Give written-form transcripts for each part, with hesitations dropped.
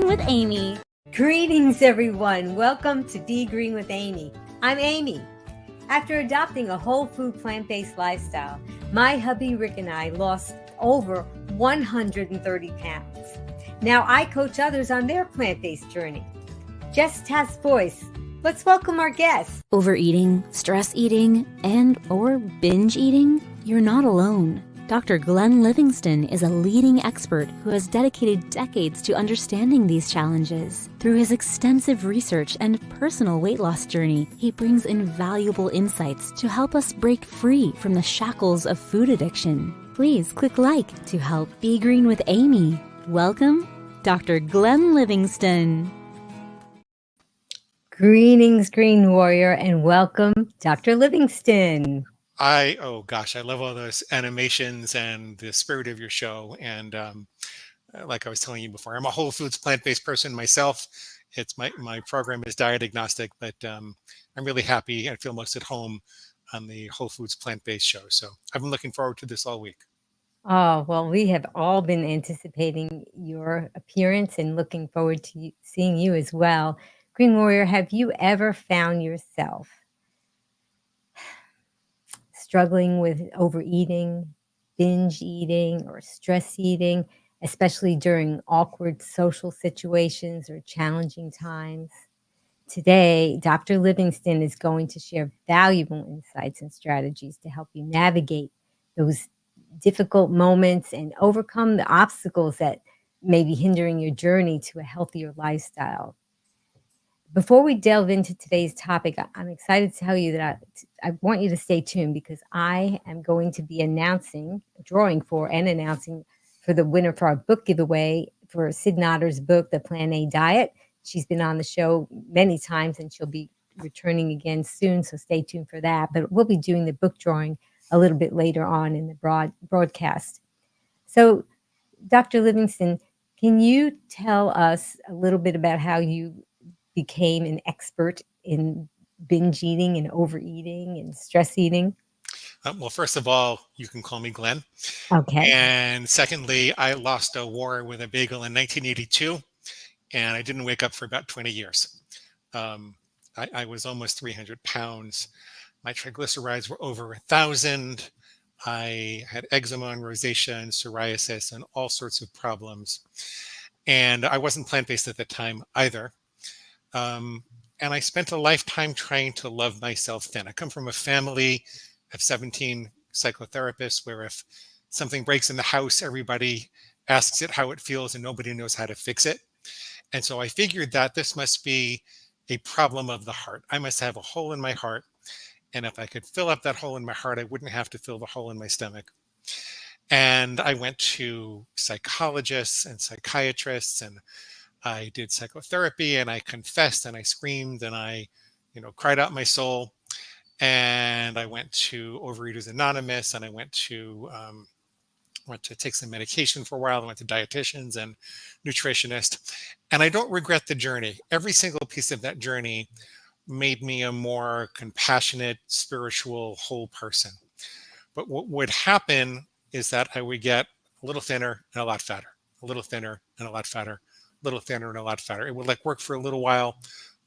with Amy. Greetings, everyone. Welcome to Be Green with Amy. I'm Amy. After adopting a whole food plant-based lifestyle, my hubby Rick and I lost over 130 pounds. Now I coach others on their plant-based journey. Just Task Voice. Let's welcome our guest. Overeating, stress eating, or binge eating? You're not alone. Dr. Glen Livingston is a leading expert who has dedicated decades to understanding these challenges. Through his extensive research and personal weight loss journey, he brings invaluable insights to help us break free from the shackles of food addiction. Please click like to help Be Green with Amy. Welcome, Dr. Glen Livingston. Greenings, Green Warrior, and welcome, Dr. Livingston. I love all those animations and the spirit of your show. And like I was telling you before, I'm a whole foods plant-based person myself. It's my program is diet agnostic, but I'm really happy. I feel most at home on the whole foods plant-based show. So I've been looking forward to this all week. Oh, well, we have all been anticipating your appearance and looking forward to seeing you as well. Green Warrior, have you ever found yourself struggling with overeating, binge eating, or stress eating, especially during awkward social situations or challenging times? Today, Dr. Livingston is going to share valuable insights and strategies to help you navigate those difficult moments and overcome the obstacles that may be hindering your journey to a healthier lifestyle. Before we delve into today's topic, I'm excited to tell you that I want you to stay tuned because I am going to be drawing for the winner for our book giveaway for Sid Notter's book, The Plan A Diet. She's been on the show many times and she'll be returning again soon, so stay tuned for that. But we'll be doing the book drawing a little bit later on in the broadcast. So, Dr. Livingston, can you tell us a little bit about how you became an expert in binge eating and overeating and stress eating? Well, first of all, you can call me Glenn. Okay. And secondly, I lost a war with a bagel in 1982, and I didn't wake up for about 20 years. I was almost 300 pounds. My triglycerides were over 1,000. I had eczema and rosacea and psoriasis and all sorts of problems. And I wasn't plant-based at the time either. And I spent a lifetime trying to love myself thin. I come from a family of 17 psychotherapists where if something breaks in the house, everybody asks it how it feels and nobody knows how to fix it. And so I figured that this must be a problem of the heart. I must have a hole in my heart. And if I could fill up that hole in my heart, I wouldn't have to fill the hole in my stomach. And I went to psychologists and psychiatrists, and I did psychotherapy, and I confessed and I screamed and I, cried out my soul. And I went to Overeaters Anonymous, and I went to take some medication for a while. I went to dietitians and nutritionists, and I don't regret the journey. Every single piece of that journey made me a more compassionate, spiritual, whole person. But what would happen is that I would get a little thinner and a lot fatter, a little thinner and a lot fatter, a little thinner and a lot fatter. It would work for a little while,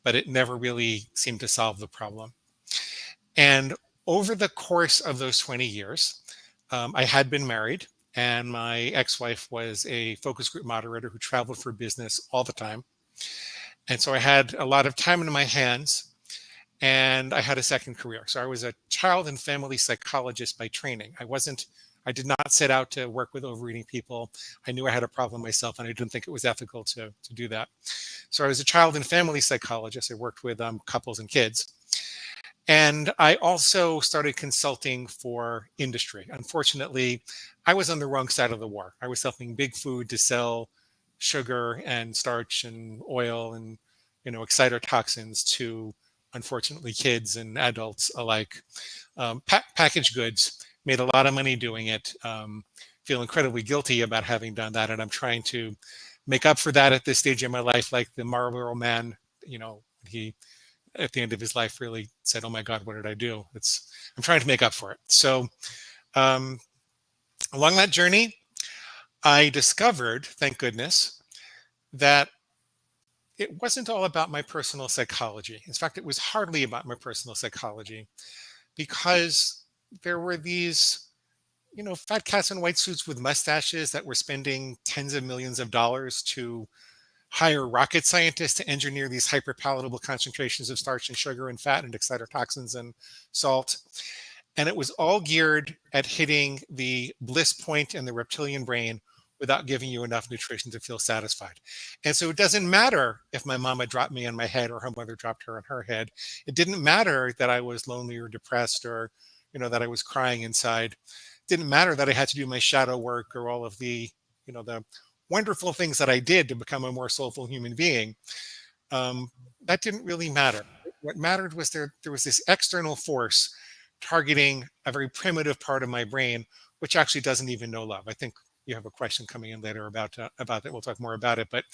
but it never really seemed to solve the problem. And over the course of those 20 years, I had been married, and my ex-wife was a focus group moderator who traveled for business all the time. And so I had a lot of time in my hands, and I had a second career. So I was a child and family psychologist by training. I did not set out to work with overeating people. I knew I had a problem myself, and I didn't think it was ethical to do that. So I was a child and family psychologist. I worked with couples and kids. And I also started consulting for industry. Unfortunately, I was on the wrong side of the war. I was helping big food to sell sugar and starch and oil and, exciter toxins to, unfortunately, kids and adults alike. Packaged goods, made a lot of money doing it, feel incredibly guilty about having done that. And I'm trying to make up for that at this stage in my life, like the Marlboro Man, he, at the end of his life, really said, "Oh my God, what did I do?" I'm trying to make up for it. So along that journey, I discovered, thank goodness, that it wasn't all about my personal psychology. In fact, it was hardly about my personal psychology because there were these, fat cats in white suits with mustaches that were spending tens of millions of dollars to hire rocket scientists to engineer these hyperpalatable concentrations of starch and sugar and fat and excitotoxins and salt. And it was all geared at hitting the bliss point in the reptilian brain without giving you enough nutrition to feel satisfied. And so it doesn't matter if my mama dropped me on my head or her mother dropped her on her head. It didn't matter that I was lonely or depressed or, that I was crying inside. It didn't matter that I had to do my shadow work or all of the wonderful things that I did to become a more soulful human being. That didn't really matter. What mattered was there was this external force targeting a very primitive part of my brain, which actually doesn't even know love. I think you have a question coming in later about that. We'll talk more about it. But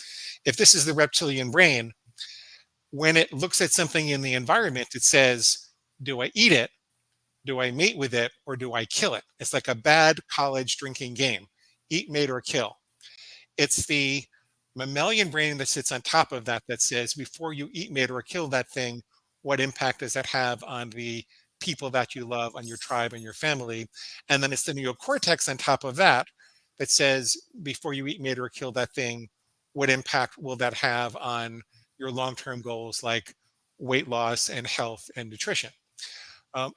if this is the reptilian brain, when it looks at something in the environment, it says, do I eat it? Do I mate with it? Or do I kill it? It's like a bad college drinking game. Eat, mate, or kill. It's the mammalian brain that sits on top of that that says, before you eat, mate, or kill that thing, what impact does that have on the people that you love, on your tribe and your family? And then it's the neocortex on top of that that says, before you eat, mate, or kill that thing, what impact will that have on your long-term goals like weight loss and health and nutrition?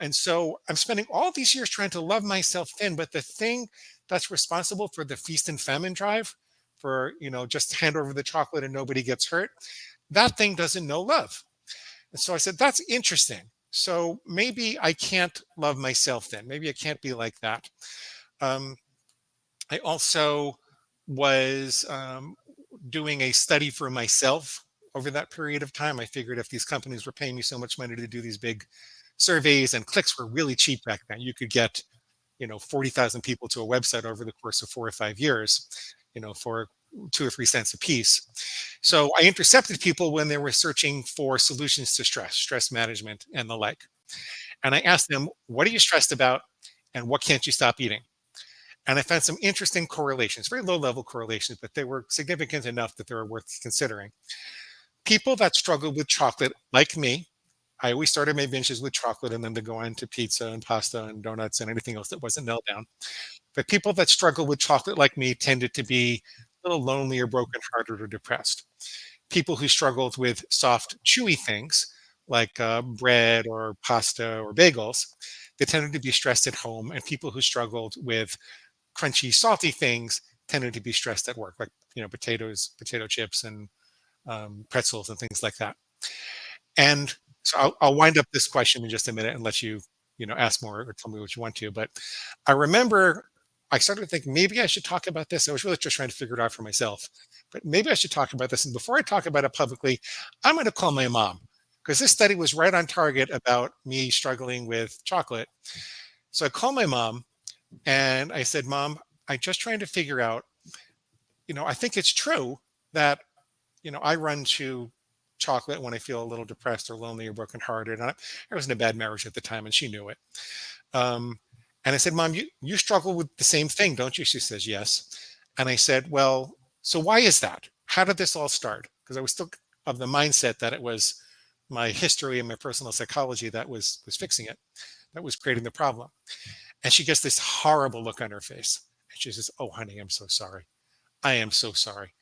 And so I'm spending all these years trying to love myself thin, but the thing that's responsible for the feast and famine drive, for, just hand over the chocolate and nobody gets hurt, that thing doesn't know love. And so I said, that's interesting. So maybe I can't love myself then. Maybe I can't be like that. I also was doing a study for myself over that period of time. I figured if these companies were paying me so much money to do these big surveys, and clicks were really cheap back then, you could get 40,000 people to a website over the course of 4 or 5 years, for 2 or 3 cents a piece. So I intercepted people when they were searching for solutions to stress management and the like. And I asked them, what are you stressed about and what can't you stop eating? And I found some interesting correlations, very low level correlations, but they were significant enough that they were worth considering. People that struggled with chocolate, like me, I always started my binges with chocolate and then to go on to pizza and pasta and donuts and anything else that wasn't nailed down. But people that struggle with chocolate like me tended to be a little lonely or brokenhearted or depressed. People who struggled with soft, chewy things like bread or pasta or bagels, they tended to be stressed at home. And people who struggled with crunchy, salty things tended to be stressed at work, like potatoes, potato chips, and pretzels and things like that. And so I'll wind up this question in just a minute and let you, ask more or tell me what you want to. But I remember I started to think maybe I should talk about this. I was really just trying to figure it out for myself, but maybe I should talk about this. And before I talk about it publicly, I'm going to call my mom, because this study was right on target about me struggling with chocolate. So I called my mom and I said, Mom, I'm just trying to figure out, I think it's true that, I run to chocolate when I feel a little depressed or lonely or brokenhearted. And I was in a bad marriage at the time and she knew it. And I said, Mom, you struggle with the same thing, don't you? She says, yes. And I said, well, so why is that? How did this all start? Because I was still of the mindset that it was my history and my personal psychology that was fixing it, that was creating the problem. And she gets this horrible look on her face. And she says, oh, honey, I'm so sorry. I am so sorry.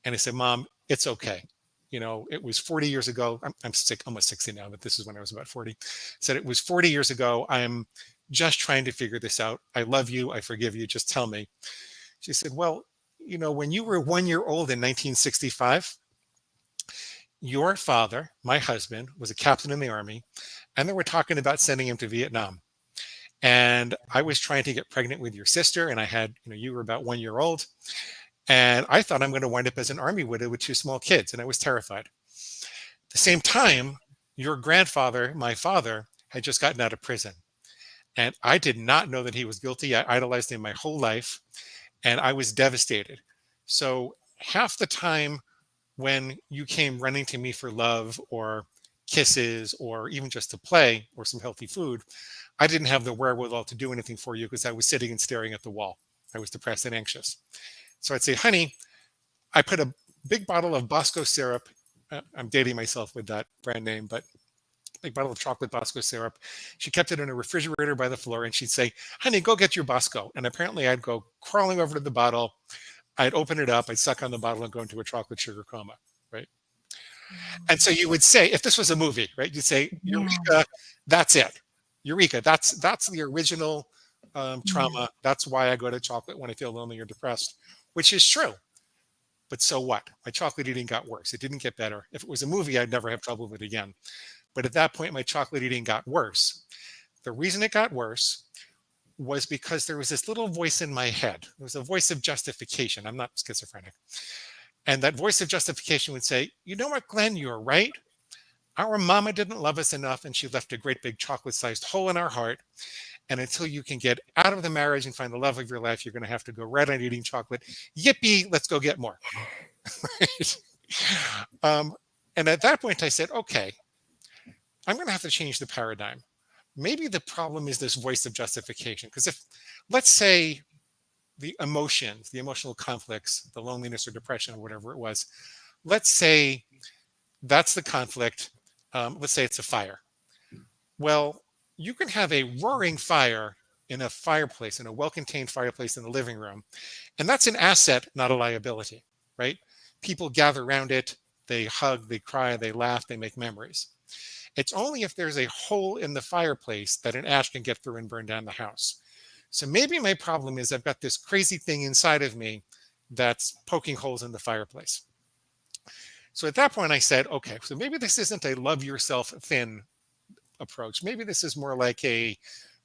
And I said, Mom, it's okay. It was 40 years ago. I'm sick, almost 60 now, but this is when I was about 40. Said it was 40 years ago. I'm just trying to figure this out. I love you. I forgive you. Just tell me. She said, well, when you were 1 year old in 1965, your father, my husband, was a captain in the army, and they were talking about sending him to Vietnam. And I was trying to get pregnant with your sister, and I had, you were about 1 year old. And I thought I'm going to wind up as an army widow with 2 small kids, and I was terrified. At the same time, your grandfather, my father, had just gotten out of prison. And I did not know that he was guilty. I idolized him my whole life, and I was devastated. So half the time when you came running to me for love or kisses or even just to play or some healthy food, I didn't have the wherewithal to do anything for you because I was sitting and staring at the wall. I was depressed and anxious. So I'd say, honey, I put a big bottle of Bosco syrup I'm dating myself with that brand name, but big bottle of chocolate Bosco syrup. She kept it in a refrigerator by the floor, and she'd say, "Honey, go get your Bosco." And apparently, I'd go crawling over to the bottle. I'd open it up, I'd suck on the bottle, and go into a chocolate sugar coma, right? And so you would say, if this was a movie, right? You'd say, Yeah. "Eureka, that's it. Eureka, that's the original Yeah. trauma. That's why I go to chocolate when I feel lonely or depressed," which is true. But so what? My chocolate eating got worse. It didn't get better. If it was a movie, I'd never have trouble with it again. But at that point, my chocolate eating got worse. The reason it got worse was because there was this little voice in my head. It was a voice of justification. I'm not schizophrenic. And that voice of justification would say, "You know what, Glenn, you're right. Our mama didn't love us enough, and she left a great big chocolate-sized hole in our heart. And until you can get out of the marriage and find the love of your life, you're going to have to go right on eating chocolate. Yippee, let's go get more." Right? And at that point, I said, okay, I'm going to have to change the paradigm. Maybe the problem is this voice of justification. Because if, let's say, the emotions, the emotional conflicts, the loneliness or depression or whatever it was, let's say that's the conflict. Let's say it's a fire. Well, you can have a roaring fire in a fireplace, in a well-contained fireplace in the living room. And that's an asset, not a liability, right? People gather around it, they hug, they cry, they laugh, they make memories. It's only if there's a hole in the fireplace that an ash can get through and burn down the house. So maybe my problem is I've got this crazy thing inside of me that's poking holes in the fireplace. So at that point I said, okay, so maybe this isn't a love yourself thin approach. Maybe this is more like a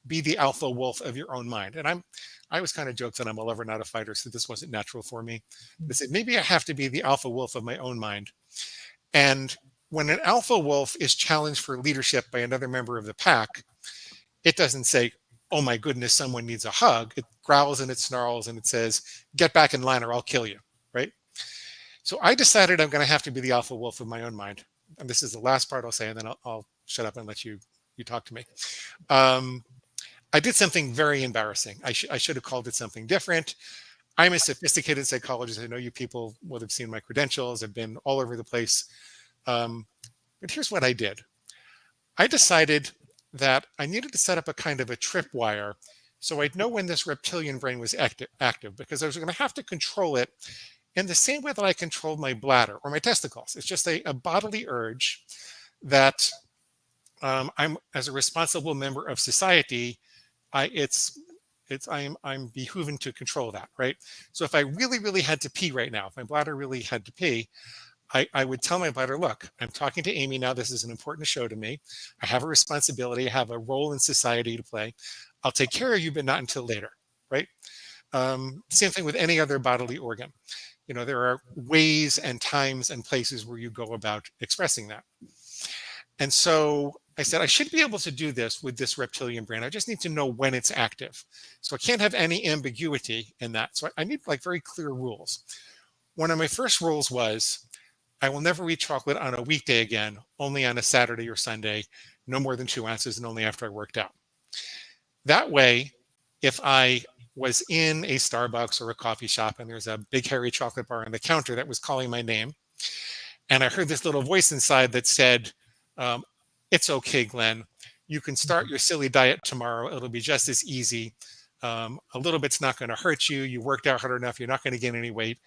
be the alpha wolf of your own mind. And I was kind of joked that I'm a lover, not a fighter, so this wasn't natural for me. But I said, maybe I have to be the alpha wolf of my own mind. And when an alpha wolf is challenged for leadership by another member of the pack, it doesn't say, "Oh my goodness, someone needs a hug." It growls and it snarls and it says, "Get back in line or I'll kill you," right? So I decided I'm going to have to be the alpha wolf of my own mind. And this is the last part I'll say, and then I'll shut up and let you talk to me. I did something very embarrassing. I should have called it something different. I'm a sophisticated psychologist. I know you people would have seen my credentials. I've been all over the place. But here's what I did. I decided that I needed to set up a kind of a tripwire so I'd know when this reptilian brain was active, because I was going to have to control it in the same way that I controlled my bladder or my testicles. It's just a bodily urge that I'm, as a responsible member of society, I'm behooven to control that, right? So if I really, really had to pee right now, if my bladder really had to pee, I would tell my bladder, "Look, I'm talking to Amy now. This is an important show to me. I have a responsibility. I have a role in society to play. I'll take care of you, but not until later," right? Same thing with any other bodily organ. You know, there are ways and times and places where you go about expressing that. And so I said, I should be able to do this with this reptilian brain. I just need to know when it's active. So I can't have any ambiguity in that. So I need like very clear rules. One of my first rules was, I will never eat chocolate on a weekday again, only on a Saturday or Sunday, no more than 2 ounces, and only after I worked out. That way, if I was in a Starbucks or a coffee shop and there's a big hairy chocolate bar on the counter that was calling my name, and I heard this little voice inside that said, "It's okay, Glenn. You can start your silly diet tomorrow. It'll be just as easy. A little bit's not going to hurt you. You worked out hard enough. You're not going to gain any weight.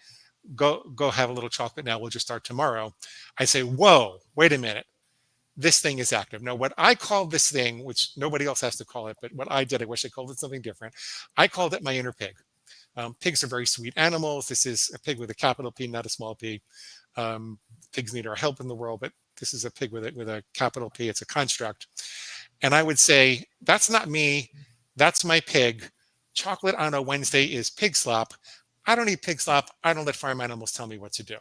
Go have a little chocolate now. We'll just start tomorrow." I say, whoa, wait a minute. This thing is active. Now, what I call this thing, which nobody else has to call it, but what I did, I wish I called it something different. I called it my inner pig. Pigs are very sweet animals. This is a pig with a capital P, not a small p. Pigs need our help in the world, but this is a pig with a capital P. It's a construct. And I would say, that's not me. That's my pig. Chocolate on a Wednesday is pig slop. I don't eat pig slop. I don't let farm animals tell me what to do.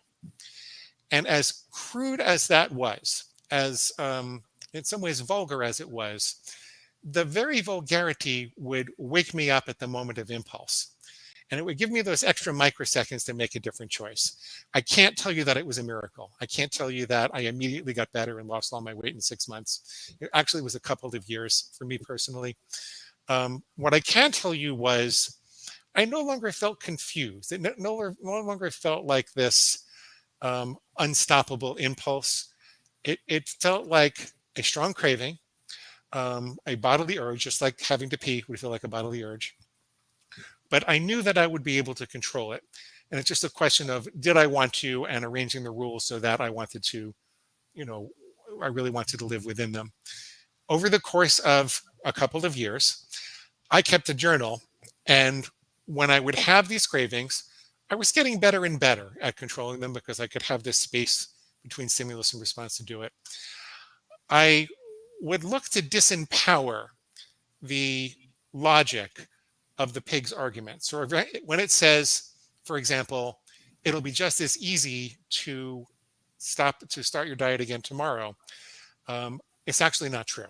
And as crude as that was, as in some ways vulgar as it was, the very vulgarity would wake me up at the moment of impulse. And it would give me those extra microseconds to make a different choice. I can't tell you that it was a miracle. I can't tell you that I immediately got better and lost all my weight in 6 months. It actually was a couple of years for me personally. What I can tell you was I no longer felt confused. It no longer felt like this unstoppable impulse. It felt like a strong craving, a bodily urge, just like having to pee would feel like a bodily urge. But I knew that I would be able to control it. And it's just a question of, did I want to, and arranging the rules so that I wanted to, you know, I really wanted to live within them. Over the course of a couple of years, I kept a journal. And when I would have these cravings, I was getting better and better at controlling them because I could have this space between stimulus and response to do it. I would look to disempower the logic of the pig's argument. So when it says, for example, it'll be just as easy to start your diet again tomorrow, it's actually not true.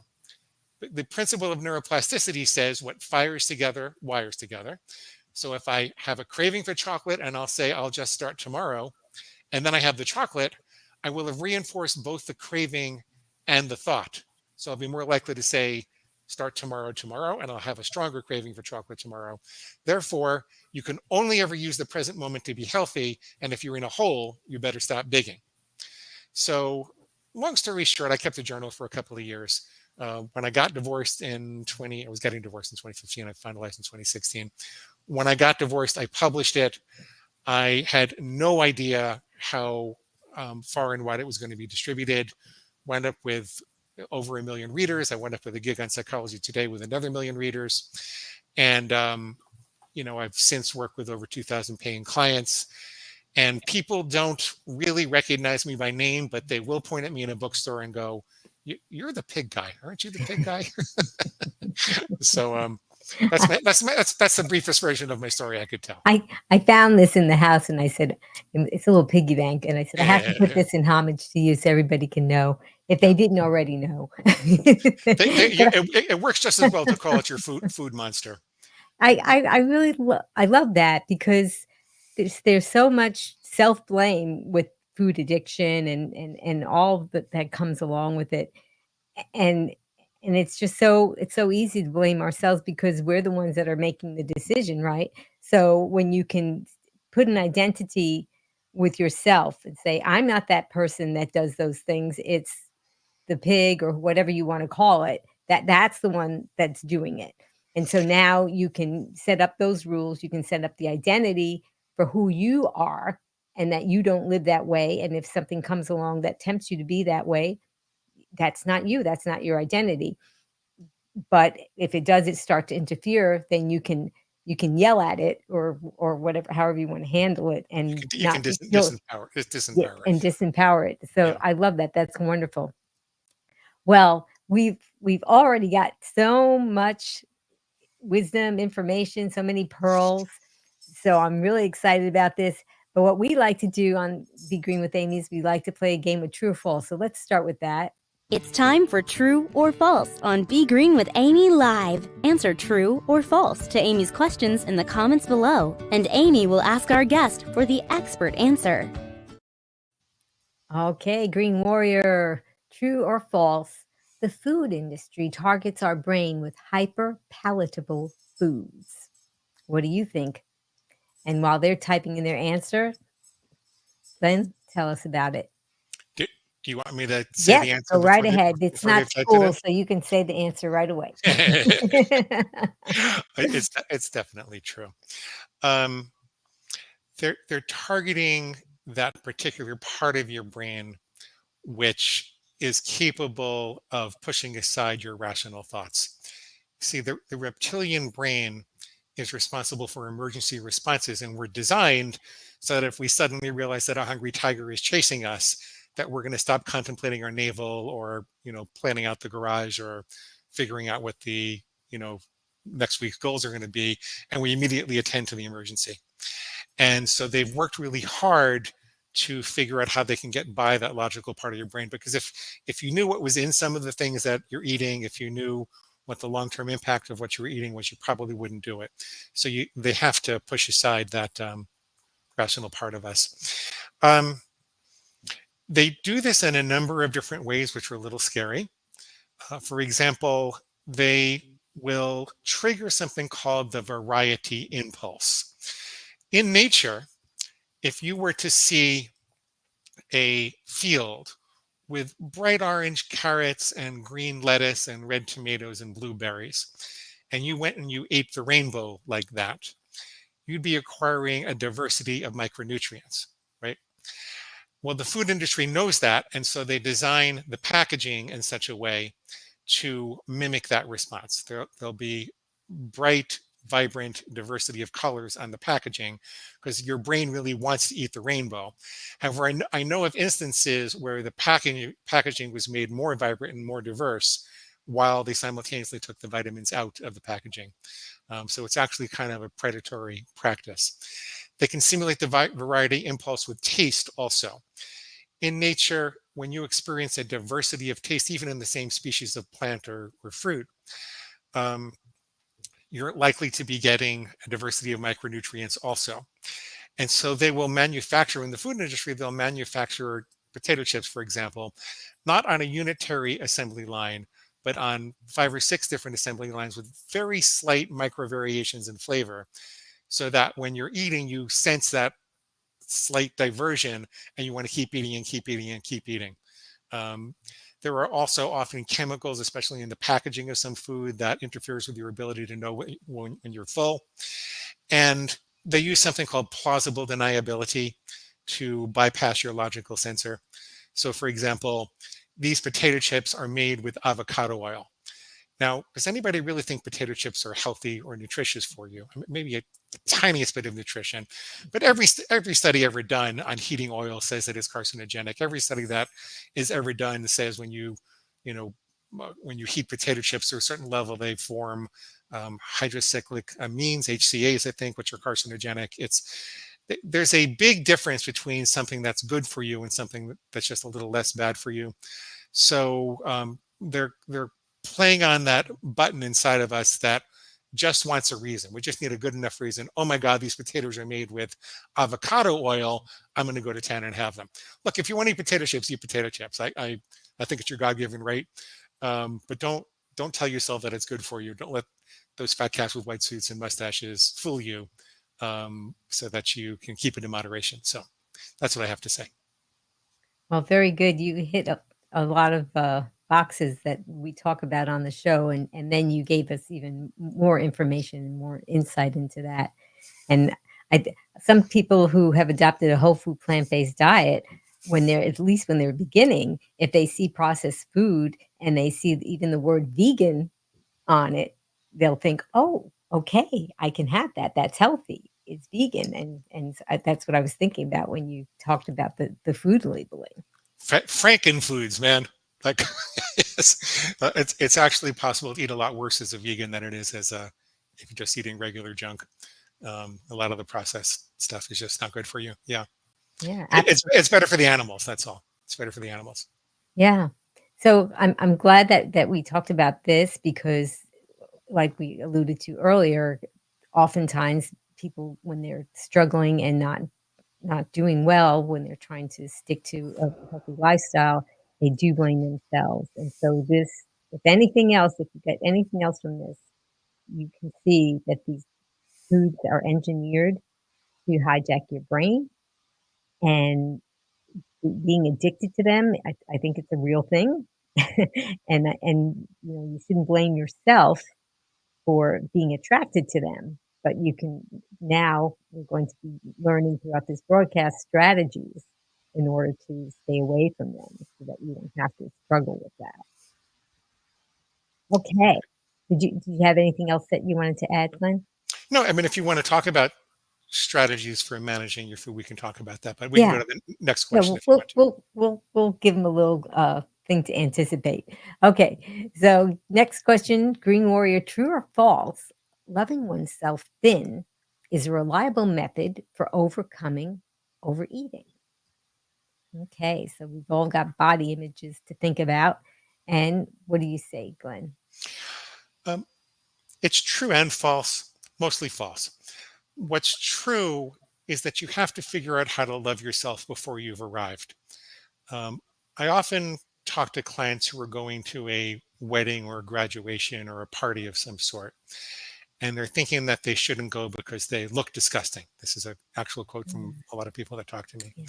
The principle of neuroplasticity says what fires together wires together. So if I have a craving for chocolate and I'll say I'll just start tomorrow, and then I have the chocolate, I will have reinforced both the craving and the thought. So I'll be more likely to say start tomorrow, and I'll have a stronger craving for chocolate tomorrow. Therefore, you can only ever use the present moment to be healthy. And if you're in a hole, you better stop digging. So long story short, I kept a journal for a couple of years. When I got divorced I was getting divorced in 2015. I finalized in 2016. When I got divorced, I published it. I had no idea how far and wide it was going to be distributed. Wound up with over 1 million readers. I wound up with a gig on Psychology Today with another 1 million readers. And, I've since worked with over 2,000 paying clients. And people don't really recognize me by name, but they will point at me in a bookstore and go, "You're the pig guy, aren't you? The pig guy." So that's the briefest version of my story I could tell. I found this in the house and I said, it's a little piggy bank. And I said, I have to put this in homage to you so everybody can know if they didn't already know. It works just as well to call it your food monster. I really I love that because there's so much self-blame with food addiction and all that comes along with it. And it's just it's so easy to blame ourselves because we're the ones that are making the decision, right? So when you can put an identity with yourself and say, I'm not that person that does those things, it's the pig or whatever you want to call it, that's the one that's doing it. And so now you can set up those rules, you can set up the identity for who you are and that you don't live that way. And if something comes along that tempts you to be that way, that's not you, that's not your identity. But if it does start to interfere, then you can yell at it or whatever, however you want to handle it, and you can disempower it. And disempower it. So yeah. I love that. That's wonderful. Well, we've already got so much wisdom, information, so many pearls. So I'm really excited about this. But what we like to do on Be Green with Amy is we like to play a game of true or false. So let's start with that. It's time for True or False on Be Green with Amy Live. Answer true or false to Amy's questions in the comments below, and Amy will ask our guest for the expert answer. Okay, Green Warrior, true or false? The food industry targets our brain with hyper-palatable foods. What do you think? And while they're typing in their answer, Glenn, tell us about it. Do you want me to say the answer? Go right ahead. It's not school, so you can say the answer right away. It's definitely true. They're targeting that particular part of your brain, which is capable of pushing aside your rational thoughts. See, the reptilian brain is responsible for emergency responses, and we're designed so that if we suddenly realize that a hungry tiger is chasing us, that we're going to stop contemplating our navel or, planning out the garage or figuring out what the, next week's goals are going to be. And we immediately attend to the emergency. And so they've worked really hard to figure out how they can get by that logical part of your brain. Because if you knew what was in some of the things that you're eating, if you knew what the long-term impact of what you were eating was, you probably wouldn't do it. So they have to push aside that rational part of us. They do this in a number of different ways, which are a little scary. For example, they will trigger something called the variety impulse. In nature, if you were to see a field with bright orange carrots and green lettuce and red tomatoes and blueberries, and you went and you ate the rainbow like that, you'd be acquiring a diversity of micronutrients, right? Well, the food industry knows that, and so they design the packaging in such a way to mimic that response. There'll be bright, vibrant diversity of colors on the packaging because your brain really wants to eat the rainbow. However, I know of instances where the packaging was made more vibrant and more diverse while they simultaneously took the vitamins out of the packaging. So it's actually kind of a predatory practice. They can simulate the variety impulse with taste also. In nature, when you experience a diversity of taste, even in the same species of plant or fruit, um, you're likely to be getting a diversity of micronutrients also. And so they will manufacture, in the food industry, they'll manufacture potato chips, for example, not on a unitary assembly line, but on 5 or 6 different assembly lines with very slight micro variations in flavor, so that when you're eating, you sense that slight diversion and you want to keep eating and keep eating and keep eating. Um, there are also often chemicals, especially in the packaging of some food, that interferes with your ability to know when you're full. And they use something called plausible deniability to bypass your logical sensor. So, for example, these potato chips are made with avocado oil. Now, does anybody really think potato chips are healthy or nutritious for you? Maybe the tiniest bit of nutrition, but every study ever done on heating oil says that it's carcinogenic. Every study that is ever done says you know, when you heat potato chips to a certain level, they form hydrocyclic amines, HCAs, I think, which are carcinogenic. There's a big difference between something that's good for you and something that's just a little less bad for you. So they're playing on that button inside of us that just wants a reason. We just need a good enough reason. Oh my God, these potatoes are made with avocado oil. I'm going to go to town and have them. Look, if you want to eat potato chips, eat potato chips. I think it's your God-given right. But don't tell yourself that it's good for you. Don't let those fat cats with white suits and mustaches fool you, so that you can keep it in moderation. So that's what I have to say. Well, very good. You hit a lot of boxes that we talk about on the show, and then you gave us even more information and more insight into that. And some people who have adopted a whole food plant-based diet, when they're at least when they're beginning, if they see processed food and they see even the word vegan on it, they'll think, "Oh, okay, I can have that. That's healthy. It's vegan." That's what I was thinking about when you talked about the food labeling. Frankenfoods, man. Like it's actually possible to eat a lot worse as a vegan than it is as if you're just eating regular junk. A lot of the processed stuff is just not good for you. Yeah, Yeah, it's better for the animals. That's all. It's better for the animals. yeah. So I'm glad that we talked about this because, like we alluded to earlier, oftentimes people when they're struggling and not doing well, when they're trying to stick to a healthy lifestyle, they do blame themselves. And so this, if anything else, if you get anything else from this, you can see that these foods are engineered to hijack your brain and being addicted to them, I think it's a real thing. And you shouldn't blame yourself for being attracted to them, but you can now we're going to be learning throughout this broadcast strategies in order to stay away from them so that you don't have to struggle with that. Okay. Did you have anything else that you wanted to add, Glenn? No, I mean, if you want to talk about strategies for managing your food, we can talk about that. But we can go Yeah. to the next Yeah, question if you want to. we'll give them a little thing to anticipate. Okay, so next question, Green Warrior, true or false? Loving oneself thin is a reliable method for overcoming overeating. Okay, so we've all got body images to think about. And what do you say, Glenn? Um, it's true and false, mostly false. What's true is that you have to figure out how to love yourself before you've arrived. Um, I often talk to clients who are going to a wedding or a graduation or a party of some sort, and they're thinking that they shouldn't go because they look disgusting. This is an actual quote from Mm, a lot of people that talk to me. yeah.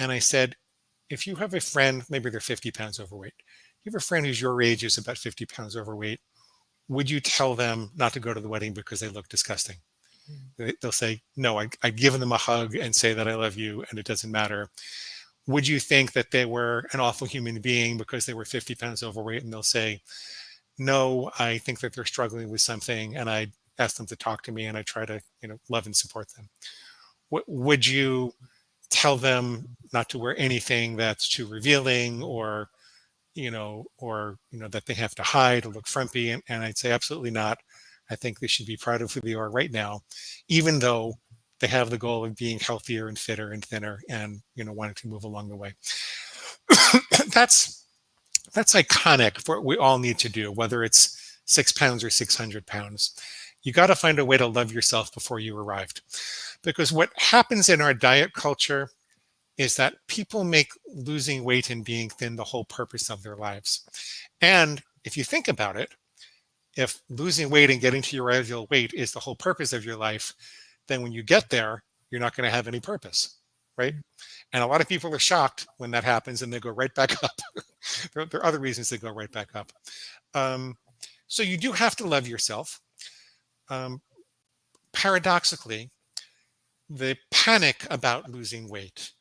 And I said, if you have a friend, maybe they're 50 pounds overweight, you have a friend who's your age is about 50 pounds overweight, would you tell them not to go to the wedding because they look disgusting? They'll say, no, I'd given them a hug and say that I love you and it doesn't matter. Would you think that they were an awful human being because they were 50 pounds overweight? And they'll say, no, I think that they're struggling with something and I ask them to talk to me and I try to, love and support them. Would you tell them not to wear anything that's too revealing or that they have to hide or look frumpy? And I'd say absolutely not. I think they should be proud of who they are right now, even though they have the goal of being healthier and fitter and thinner and wanting to move along the way. that's iconic for what we all need to do, whether it's 6 pounds or 600 pounds. You got to find a way to love yourself before you arrived, because what happens in our diet culture is that people make losing weight and being thin the whole purpose of their lives. And if you think about it, if losing weight and getting to your ideal weight is the whole purpose of your life, then when you get there, you're not going to have any purpose, right? And a lot of people are shocked when that happens and they go right back up. There are other reasons they go right back up. So you do have to love yourself. Paradoxically, the panic about losing weight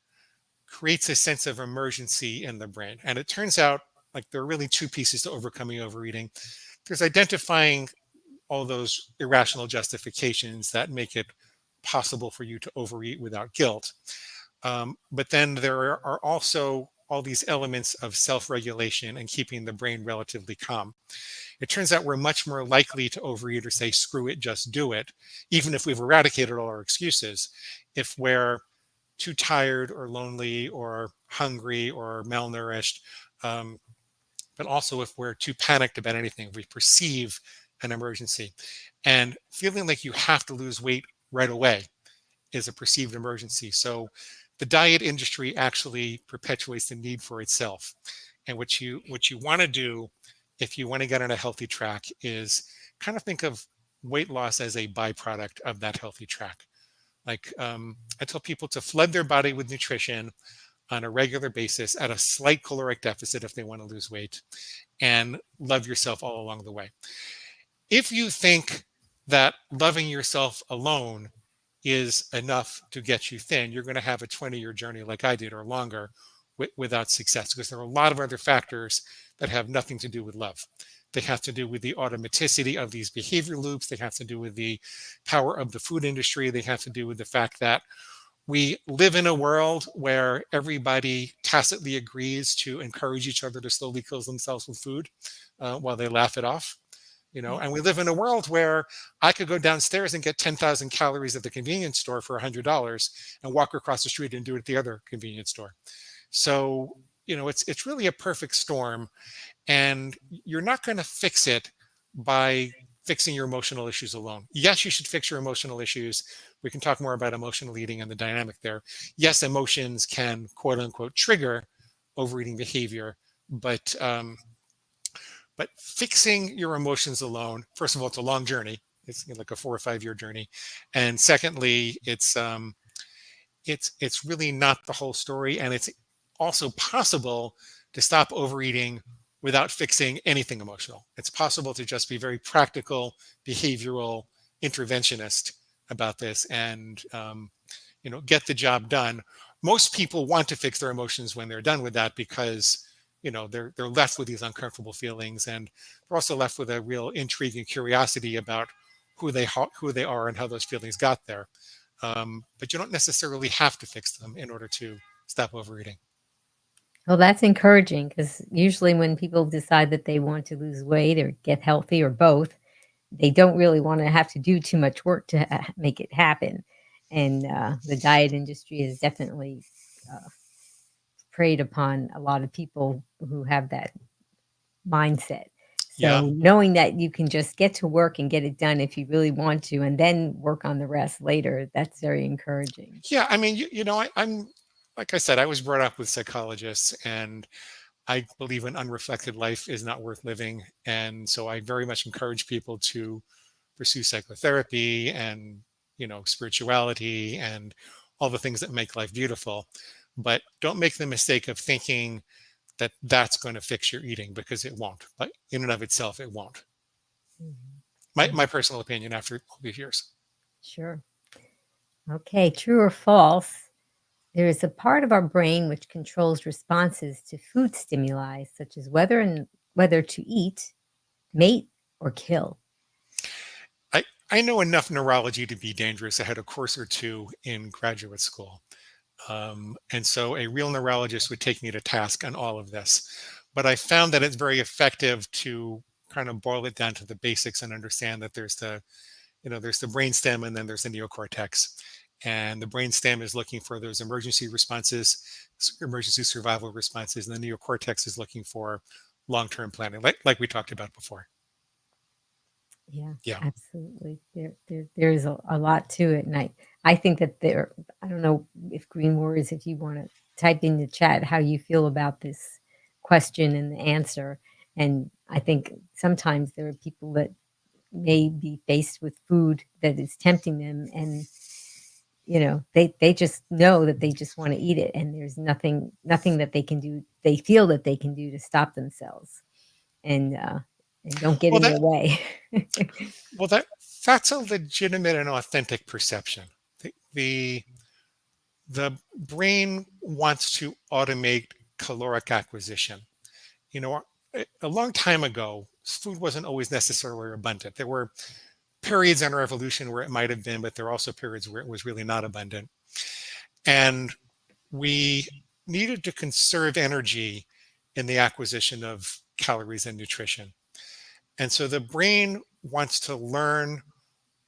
creates a sense of emergency in the brain. And it turns out like there are really two pieces to overcoming overeating. There's identifying all those irrational justifications that make it possible for you to overeat without guilt. But then there are also all these elements of self-regulation and keeping the brain relatively calm. It turns out we're much more likely to overeat or say, screw it, just do it, even if we've eradicated all our excuses, if we're too tired or lonely or hungry or malnourished, but also if we're too panicked about anything, if we perceive an emergency. And feeling like you have to lose weight right away is a perceived emergency. So the diet industry actually perpetuates the need for itself. And what you want to do if you want to get on a healthy track is kind of think of weight loss as a byproduct of that healthy track. Like I tell people to flood their body with nutrition on a regular basis at a slight caloric deficit if they want to lose weight, and love yourself all along the way. If you think that loving yourself alone is enough to get you thin, you're going to have a 20-year journey like I did or longer without success, because there are a lot of other factors that have nothing to do with love. They have to do with the automaticity of these behavior loops. They have to do with the power of the food industry. They have to do with the fact that we live in a world where everybody tacitly agrees to encourage each other to slowly kill themselves with food while they laugh it off. And we live in a world where I could go downstairs and get 10,000 calories at the convenience store for $100 and walk across the street and do it at the other convenience store. So, it's really a perfect storm, and you're not going to fix it by fixing your emotional issues alone. Yes, you should fix your emotional issues. We can talk more about emotional eating and the dynamic there. Yes, emotions can quote unquote trigger overeating behavior, but fixing your emotions alone, first of all, it's a long journey. It's like a 4 or 5 year journey. And secondly, it's really not the whole story. And it's also possible to stop overeating without fixing anything emotional. It's possible to just be very practical, behavioral, interventionist about this and, get the job done. Most people want to fix their emotions when they're done with that because, they're left with these uncomfortable feelings, and they're also left with a real intrigue and curiosity about who they are and how those feelings got there. But you don't necessarily have to fix them in order to stop overeating. Well, that's encouraging, because usually when people decide that they want to lose weight or get healthy or both, they don't really want to have to do too much work to make it happen. And the diet industry has definitely preyed upon a lot of people who have that mindset. So knowing that you can just get to work and get it done if you really want to, and then work on the rest later, that's very encouraging. Yeah, I mean, I'm like I said, I was brought up with psychologists, and I believe an unreflected life is not worth living. And so I very much encourage people to pursue psychotherapy and, spirituality and all the things that make life beautiful. But don't make the mistake of thinking that that's going to fix your eating, because it won't. But in and of itself, it won't. My personal opinion after all these years. Sure. Okay, true or false? There is a part of our brain which controls responses to food stimuli, such as whether to eat, mate, or kill. I know enough neurology to be dangerous. I had a course or two in graduate school. And so a real neurologist would take me to task on all of this. But I found that it's very effective to kind of boil it down to the basics and understand that there's the brainstem, and then there's the neocortex. And the brainstem is looking for those emergency responses, emergency survival responses, and the neocortex is looking for long-term planning, like we talked about before. Yeah, absolutely. There's a lot to it. And I think that I don't know if Green Warriors, if you want to type in the chat how you feel about this question and the answer. And I think sometimes there are people that may be faced with food that is tempting them, and they just know that they just want to eat it, and there's nothing that they can do, they feel that they can do to stop themselves, and don't get in their way. Well, that's a legitimate and authentic perception. The brain wants to automate caloric acquisition. A long time ago, food wasn't always necessarily abundant. There were periods in our evolution where it might have been, but there are also periods where it was really not abundant. And we needed to conserve energy in the acquisition of calories and nutrition. And so the brain wants to learn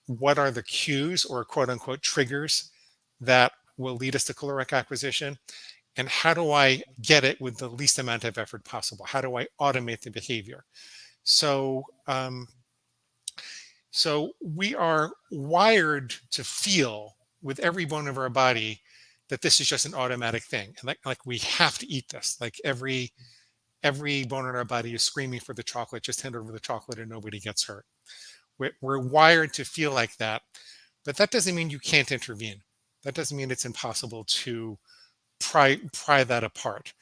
what are the cues, or quote unquote triggers, that will lead us to caloric acquisition, and how do I get it with the least amount of effort possible? How do I automate the behavior? So we are wired to feel with every bone of our body that this is just an automatic thing, and like we have to eat this. Like every bone in our body is screaming for the chocolate. Just hand over the chocolate and nobody gets hurt. We're wired to feel like that, but that doesn't mean you can't intervene. That doesn't mean it's impossible to pry that apart.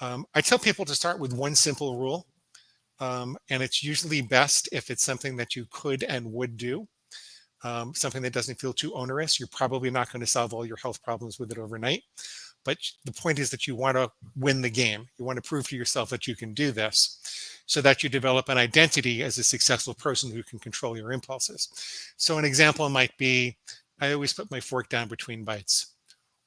I tell people to start with one simple rule, and it's usually best if it's something that you could and would do, something that doesn't feel too onerous. You're probably not going to solve all your health problems with it overnight, but the point is that you want to win the game. You want to prove to yourself that you can do this, so that you develop an identity as a successful person who can control your impulses. So an example might be, I always put my fork down between bites.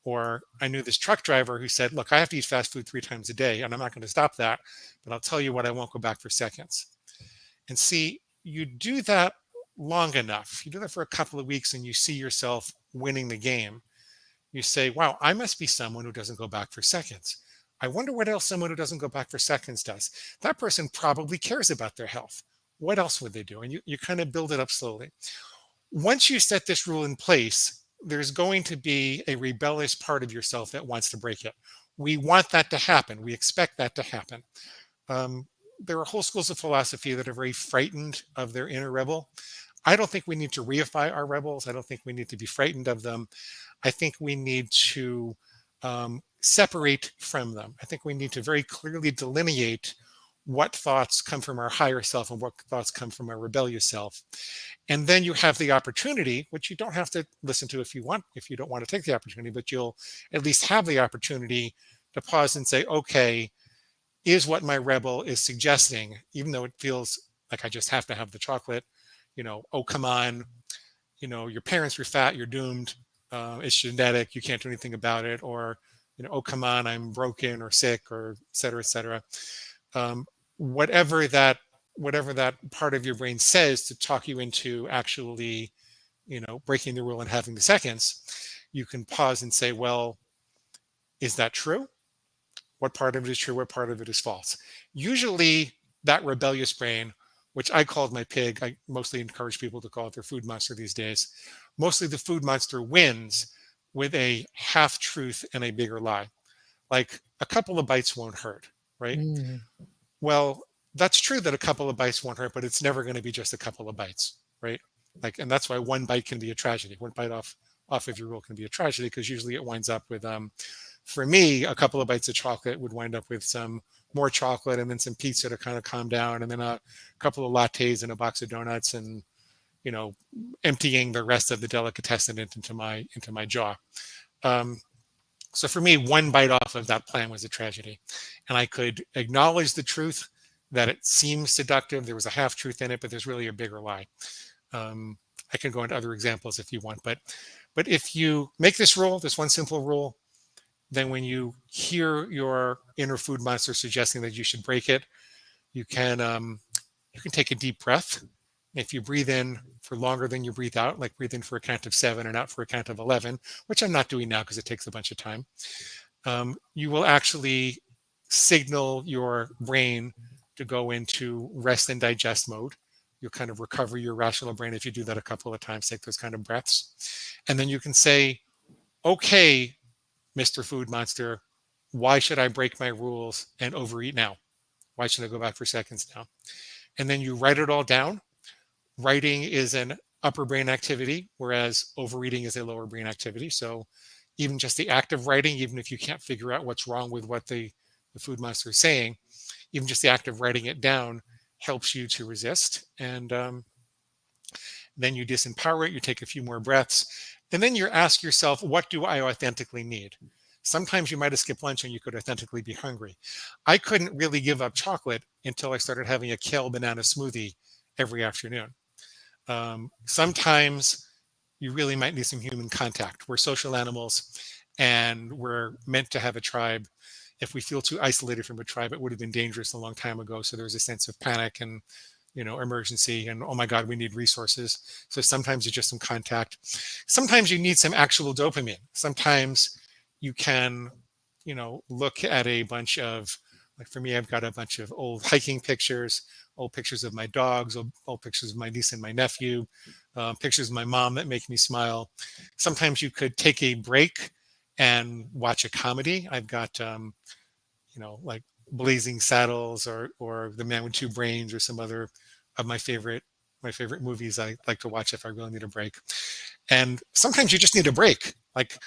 Or I knew this truck driver who said, look, I have to eat fast food 3 times a day, and I'm not going to stop that, but I'll tell you what, I won't go back for seconds. And see, you do that long enough, you do that for a couple of weeks, and you see yourself winning the game. You say, wow, I must be someone who doesn't go back for seconds. I wonder what else someone who doesn't go back for seconds does. That person probably cares about their health. What else would they do? And you kind of build it up slowly. Once you set this rule in place, there's going to be a rebellious part of yourself that wants to break it. We want that to happen. We expect that to happen. There are whole schools of philosophy that are very frightened of their inner rebel. I don't think we need to reify our rebels. I don't think we need to be frightened of them. I think we need to separate from them. I think we need to very clearly delineate what thoughts come from our higher self and what thoughts come from our rebellious self. And then you have the opportunity, which you don't have to listen to if you don't want to take the opportunity, but you'll at least have the opportunity to pause and say, okay, is what my rebel is suggesting, even though it feels like I just have to have the chocolate, oh, come on, your parents were fat, you're doomed. It's genetic, you can't do anything about it. Or, oh, come on, I'm broken or sick, or et cetera, et cetera. Whatever that part of your brain says to talk you into actually, breaking the rule and having the seconds, you can pause and say, well, is that true? What part of it is true? What part of it is false? Usually that rebellious brain, which I called my pig, I mostly encourage people to call it their food monster these days. Mostly the food monster wins with a half truth and a bigger lie. Like, a couple of bites won't hurt, right? Mm. Well, that's true that a couple of bites won't hurt, but it's never going to be just a couple of bites, right? And that's why one bite can be a tragedy. One bite off of your rule can be a tragedy, because usually it winds up with For me, a couple of bites of chocolate would wind up with some more chocolate and then some pizza to kind of calm down, and then a couple of lattes and a box of donuts, and emptying the rest of the delicatessen into my jaw. Um, so for me, one bite off of that plan was a tragedy, and I could acknowledge the truth that it seems seductive. There was a half truth in it, but there's really a bigger lie. Um, I can go into other examples if you want, but if you make this rule, this one simple rule, then when you hear your inner food monster suggesting that you should break it, you can take a deep breath. If you breathe in for longer than you breathe out, like breathe in for a count of 7 and out for a count of 11, which I'm not doing now because it takes a bunch of time, you will actually signal your brain to go into rest and digest mode. You'll kind of recover your rational brain if you do that a couple of times, take those kind of breaths. And then you can say, okay, Mr. Food Monster, why should I break my rules and overeat now? Why should I go back for seconds now? And then you write it all down. Writing is an upper brain activity, whereas overeating is a lower brain activity. So even just the act of writing, even if you can't figure out what's wrong with what the food monster is saying, even just the act of writing it down helps you to resist. And then you disempower it, you take a few more breaths, and then you ask yourself, what do I authentically need? Sometimes you might have skipped lunch and you could authentically be hungry. I couldn't really give up chocolate until I started having a kale banana smoothie every afternoon. Sometimes you really might need some human contact. We're social animals and we're meant to have a tribe. If we feel too isolated from a tribe, it would have been dangerous a long time ago. So there's a sense of panic and emergency, and oh my God, we need resources. So sometimes it's just some contact. Sometimes you need some actual dopamine. Sometimes you can, look at a bunch of, like for me, I've got a bunch of old hiking pictures, old pictures of my dogs, old pictures of my niece and my nephew, pictures of my mom that make me smile. Sometimes you could take a break and watch a comedy. I've got, like Blazing Saddles or The Man with Two Brains or some other of my favorite movies I like to watch if I really need a break. And sometimes you just need a break. Like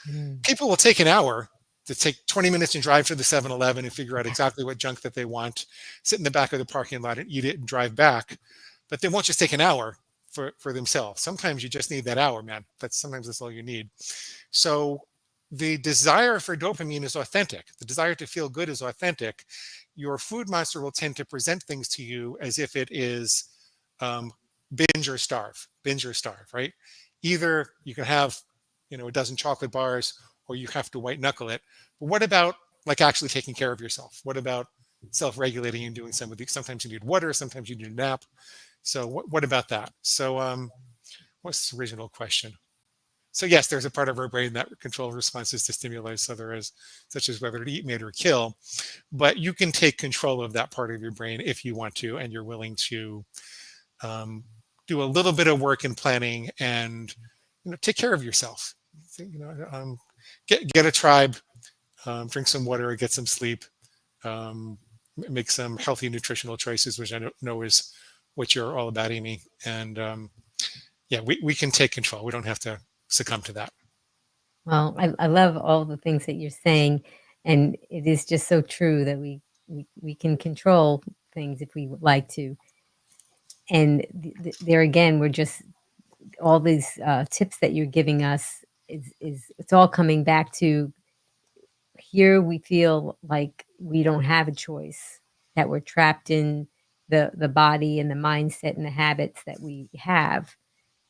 people will take an hour to take 20 minutes and drive to the 7-Eleven and figure out exactly what junk that they want, sit in the back of the parking lot and eat it and drive back. But they won't just take an hour for themselves. Sometimes you just need that hour, man. Sometimes that's all you need. So the desire for dopamine is authentic. The desire to feel good is authentic. Your food monster will tend to present things to you as if it is binge or starve, right? Either you can have, a dozen chocolate bars, or you have to white knuckle it. But what about like actually taking care of yourself? What about self-regulating and doing some of these? Sometimes you need water, sometimes you need a nap. So what about that? So what's the original question? So yes, there's a part of our brain that controls responses to stimuli, such as whether to eat, mate, or kill. But you can take control of that part of your brain if you want to, and you're willing to do a little bit of work in planning and take care of yourself. Get a tribe, drink some water, get some sleep, make some healthy nutritional choices, which I know is what you're all about, Amy. And we can take control. We don't have to succumb to that. Well, I love all the things that you're saying, and it is just so true that we can control things if we would like to. And there again, we're just all these tips that you're giving us is it's all coming back to here. We feel like we don't have a choice, that we're trapped in the body and the mindset and the habits that we have.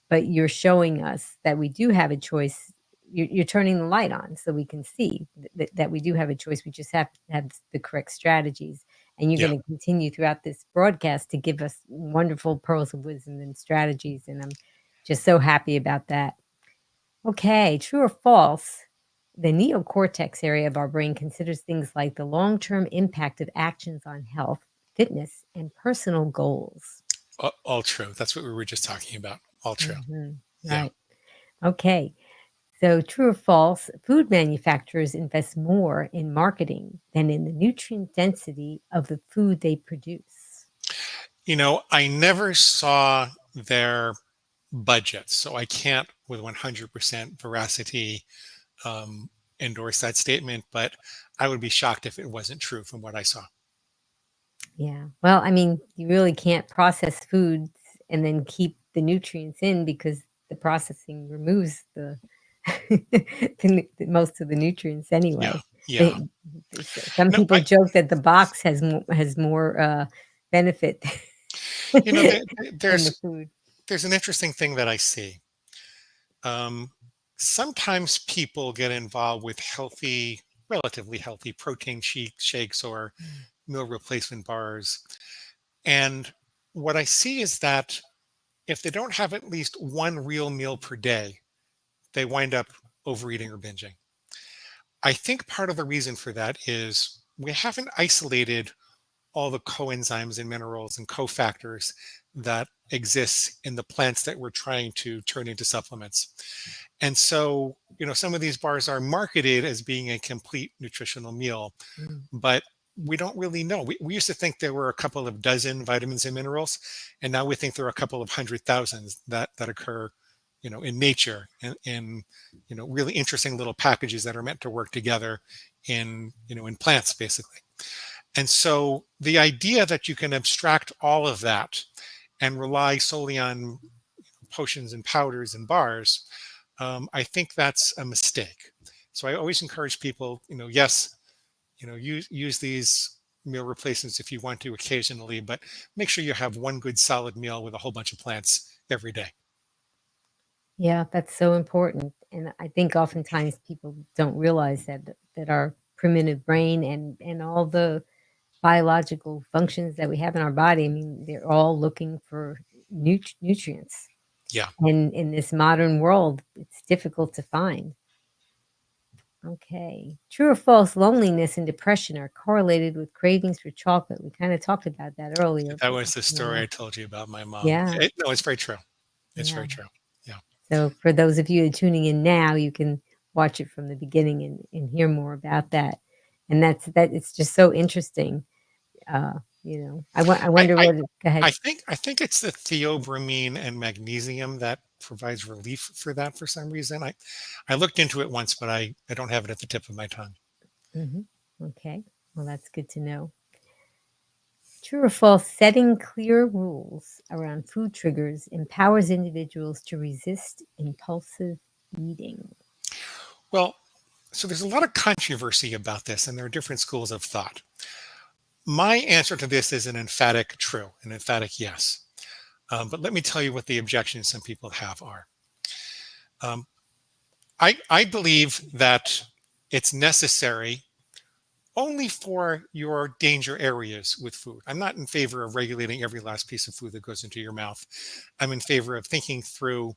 But you're showing us that we do have a choice. You're turning the light on so we can see that we do have a choice. We just have to have the correct strategies. And you're going to continue throughout this broadcast to give us wonderful pearls of wisdom and strategies. And I'm just so happy about that. Okay, true or false? The neocortex area of our brain considers things like the long-term impact of actions on health, fitness, and personal goals. All true. That's what we were just talking about. All true. Right. Okay. So true or false, food manufacturers invest more in marketing than in the nutrient density of the food they produce. I never saw their budgets, so I can't with 100% veracity endorse that statement, but I would be shocked if it wasn't true from what I saw. Yeah. Well, I mean, you really can't process foods and then keep the nutrients in because the processing removes the, most of the nutrients Yeah, anyway. yeah. They, some No, people joke that the box has more benefit you know, there, than the there's food. there's an interesting thing that I see. Um, Sometimes people get involved with healthy, relatively healthy protein shakes or Mm. meal replacement bars. And what I see is that if they don't have at least one real meal per day, they wind up overeating or binging. I think part of the reason for that is we haven't isolated all the coenzymes and minerals and cofactors that exist in the plants that we're trying to turn into supplements. And so, some of these bars are marketed as being a complete nutritional meal, Mm. but we don't really know. We used to think there were a couple of dozen vitamins and minerals, and now we think there are a couple of 100,000 that occur, in nature, in really interesting little packages that are meant to work together in plants, basically. And so the idea that you can abstract all of that and rely solely on potions and powders and bars, I think that's a mistake. So I always encourage people, yes, use these meal replacements if you want to occasionally, but make sure you have one good solid meal with a whole bunch of plants every day. Yeah, that's so important. And I think oftentimes people don't realize that our primitive brain and all the biological functions that we have in our body, I mean, they're all looking for nutrients. Yeah. And in this modern world, it's difficult to find. Okay. True or false, loneliness and depression are correlated with cravings for chocolate. We kind of talked about that earlier, That but was the story I told you about my mom. yeah, No, it's very true. It's yeah. very true. Yeah. So for those of you tuning in now, you can watch it from the beginning and hear more about that. And that it's just so interesting. I I, wonder I what go ahead. I think it's the theobromine and magnesium that provides relief for that for some reason. I looked into it once, but I don't have it at the tip of my tongue. Hmm. Okay. Well, that's good to know. True or false, setting clear rules around food triggers empowers individuals to resist impulsive eating. Well, so there's a lot of controversy about this, and there are different schools of thought. My answer to this is an emphatic true, an emphatic yes. But let me tell you what the objections some people have are. Um, I believe that it's necessary only for your danger areas with food. I'm not in favor of regulating every last piece of food that goes into your mouth. I'm in favor of thinking through,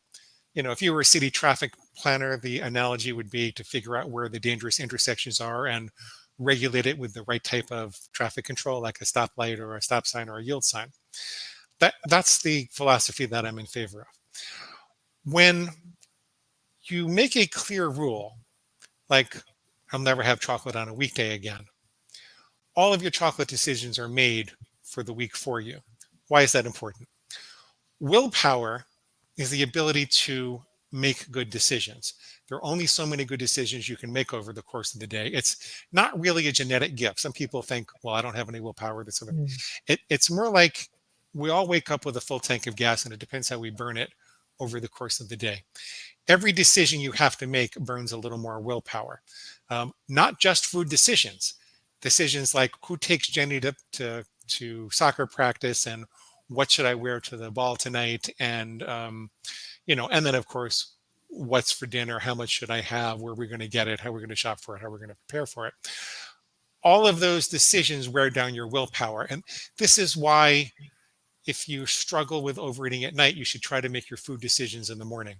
if you were a city traffic planner, the analogy would be to figure out where the dangerous intersections are and regulate it with the right type of traffic control, like a stoplight or a stop sign or a yield sign. That's the philosophy that I'm in favor of. When you make a clear rule, like I'll never have chocolate on a weekday again, all of your chocolate decisions are made for the week for you. Why is that important? Willpower is the ability to make good decisions. There are only so many good decisions you can make over the course of the day. It's not really a genetic gift. Some people think, well, I don't have any willpower. Mm. It's more like we all wake up with a full tank of gas, and it depends how we burn it over the course of the day. Every decision you have to make burns a little more willpower. Not just food decisions. Decisions like who takes Jenny to soccer practice and what should I wear to the ball tonight, and then of course what's for dinner, how much should I have, where we're going to get it, how we're going to shop for it, how we're going to prepare for it. All of those decisions wear down your willpower, and this is why if you struggle with overeating at night, you should try to make your food decisions in the morning.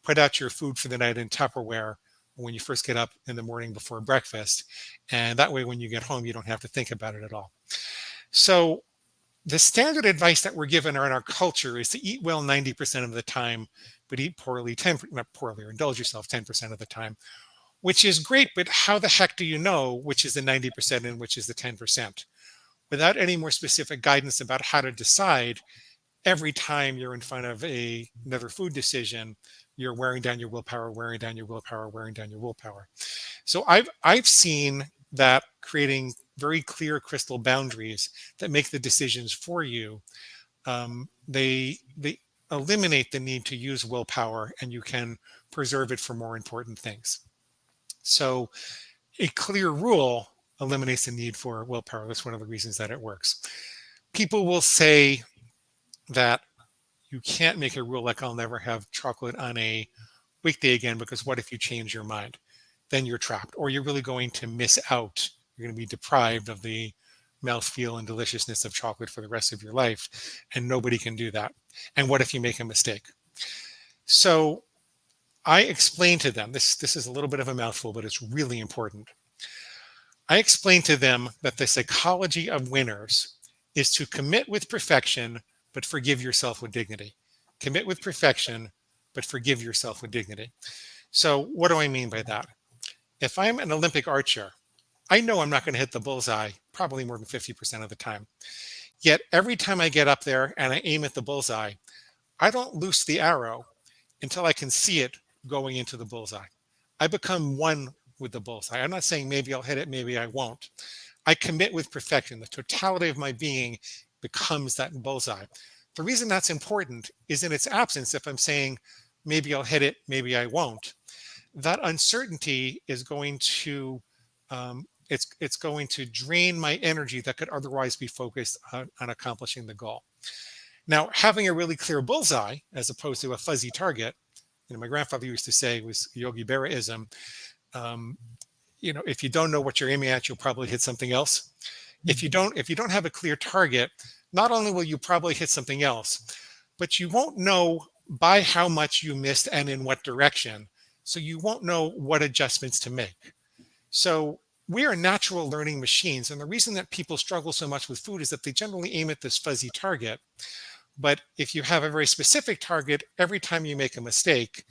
Put out your food for the night in Tupperware when you first get up in the morning before breakfast, and that way when you get home you don't have to think about it at all. So the standard advice that we're given in our culture is to eat well 90% of the time, but eat poorly 10, not poorly, or indulge yourself 10% of the time, which is great. But how the heck do you know which is the 90% and which is the 10%? Without any more specific guidance about how to decide every time you're in front of another food decision, you're wearing down your willpower, wearing down your willpower, wearing down your willpower. So I've seen that creating very clear crystal boundaries that make the decisions for you, they eliminate the need to use willpower, and you can preserve it for more important things. So a clear rule eliminates the need for willpower. That's one of the reasons that it works. People will say that you can't make a rule like I'll never have chocolate on a weekday again, because what if you change your mind? Then you're trapped, or you're really going to miss out. You're going to be deprived of the mouthfeel and deliciousness of chocolate for the rest of your life, and nobody can do that. And what if you make a mistake? So I explain to them, this is a little bit of a mouthful, but it's really important. I explain to them that the psychology of winners is to commit with perfection, but forgive yourself with dignity. Commit with perfection, but forgive yourself with dignity. So what do I mean by that? If I'm an Olympic archer, I know I'm not going to hit the bullseye probably more than 50% of the time. Yet every time I get up there and I aim at the bullseye, I don't loose the arrow until I can see it going into the bullseye. I become one with the bullseye. I'm not saying maybe I'll hit it, maybe I won't. I commit with perfection. The totality of my being becomes that bullseye. The reason that's important is in its absence. If I'm saying maybe I'll hit it, maybe I won't, that uncertainty is going to it's going to drain my energy that could otherwise be focused on accomplishing the goal. Now, having a really clear bullseye as opposed to a fuzzy target, my grandfather used to say, was Yogi Berraism, if you don't know what you're aiming at, you'll probably hit something else. If you don't have a clear target, not only will you probably hit something else, but you won't know by how much you missed and in what direction. So you won't know what adjustments to make. So we are natural learning machines. And the reason that people struggle so much with food is that they generally aim at this fuzzy target. But if you have a very specific target, every time you make a mistake,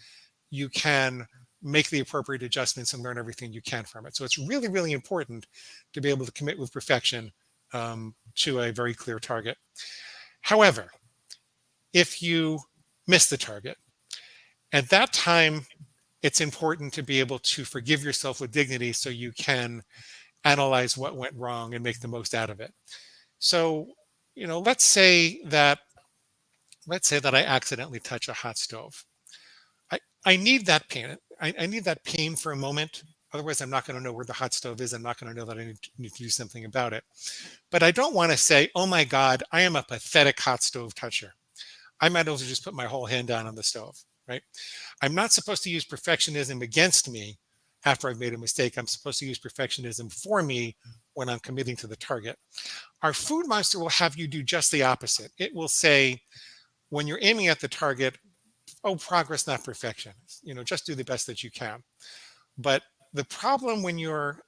you can make the appropriate adjustments and learn everything you can from it. So it's really, really important to be able to commit with perfection to a very clear target. However, if you miss the target, at that time, it's important to be able to forgive yourself with dignity so you can analyze what went wrong and make the most out of it. So, let's say that I accidentally touch a hot stove. I need that pain. I need that pain for a moment. Otherwise, I'm not going to know where the hot stove is. I'm not going to know that I need to do something about it. But I don't want to say, oh my God, I am a pathetic hot stove toucher. I might as well just put my whole hand down on the stove, right? I'm not supposed to use perfectionism against me after I've made a mistake. I'm supposed to use perfectionism for me when I'm committing to the target. Our food monster will have you do just the opposite. It will say, when you're aiming at the target, oh, progress, not perfection. Just do the best that you can. But the problem when you're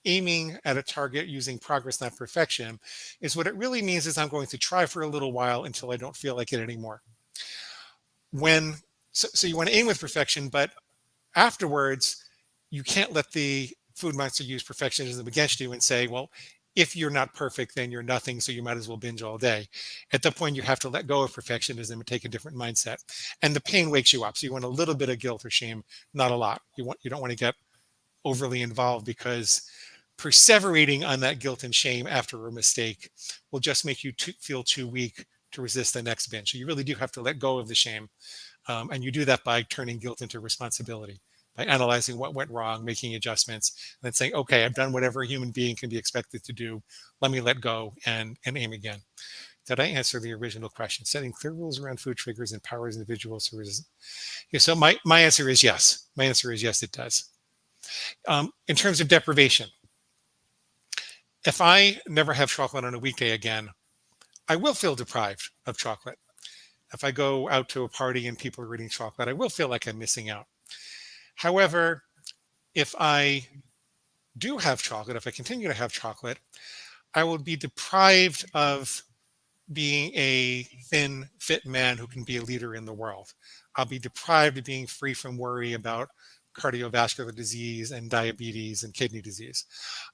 aiming at a target using progress, not perfection, is what it really means is I'm going to try for a little while until I don't feel like it anymore. So you want to aim with perfection, but afterwards, you can't let the food monster use perfectionism against you and say, well, if you're not perfect, then you're nothing, so you might as well binge all day. At that point, you have to let go of perfectionism and take a different mindset. And the pain wakes you up. So you want a little bit of guilt or shame, not a lot. You don't want to get overly involved, because perseverating on that guilt and shame after a mistake will just make you feel too weak to resist the next binge. So you really do have to let go of the shame. And you do that by turning guilt into responsibility, by analyzing what went wrong, making adjustments, and then saying, okay, I've done whatever a human being can be expected to do. Let me let go and aim again. Did I answer the original question? Setting clear rules around food triggers empowers individuals to resist. Yeah, so my answer is yes. My answer is yes, it does. In terms of deprivation, if I never have chocolate on a weekday again, I will feel deprived of chocolate. If I go out to a party and people are eating chocolate, I will feel like I'm missing out. However, if I do have chocolate, if I continue to have chocolate, I will be deprived of being a thin, fit man who can be a leader in the world. I'll be deprived of being free from worry about cardiovascular disease and diabetes and kidney disease.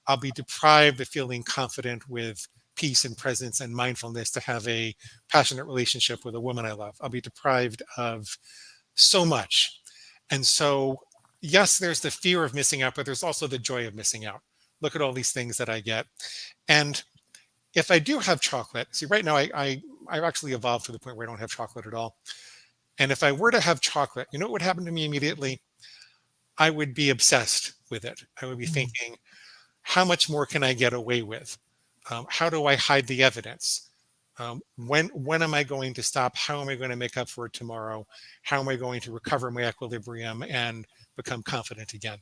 I'll be deprived of feeling confident with peace and presence and mindfulness to have a passionate relationship with a woman I love. I'll be deprived of so much. And so, yes, there's the fear of missing out, but there's also the joy of missing out. Look at all these things that I get. And if I do have chocolate, see, right now I've actually evolved to the point where I don't have chocolate at all. And if I were to have chocolate, you know what would happen to me immediately? I would be obsessed with it. I would be Mm. thinking, how much more can I get away with? How do I hide the evidence? When am I going to stop? How am I going to make up for it tomorrow? How am I going to recover my equilibrium and become confident again?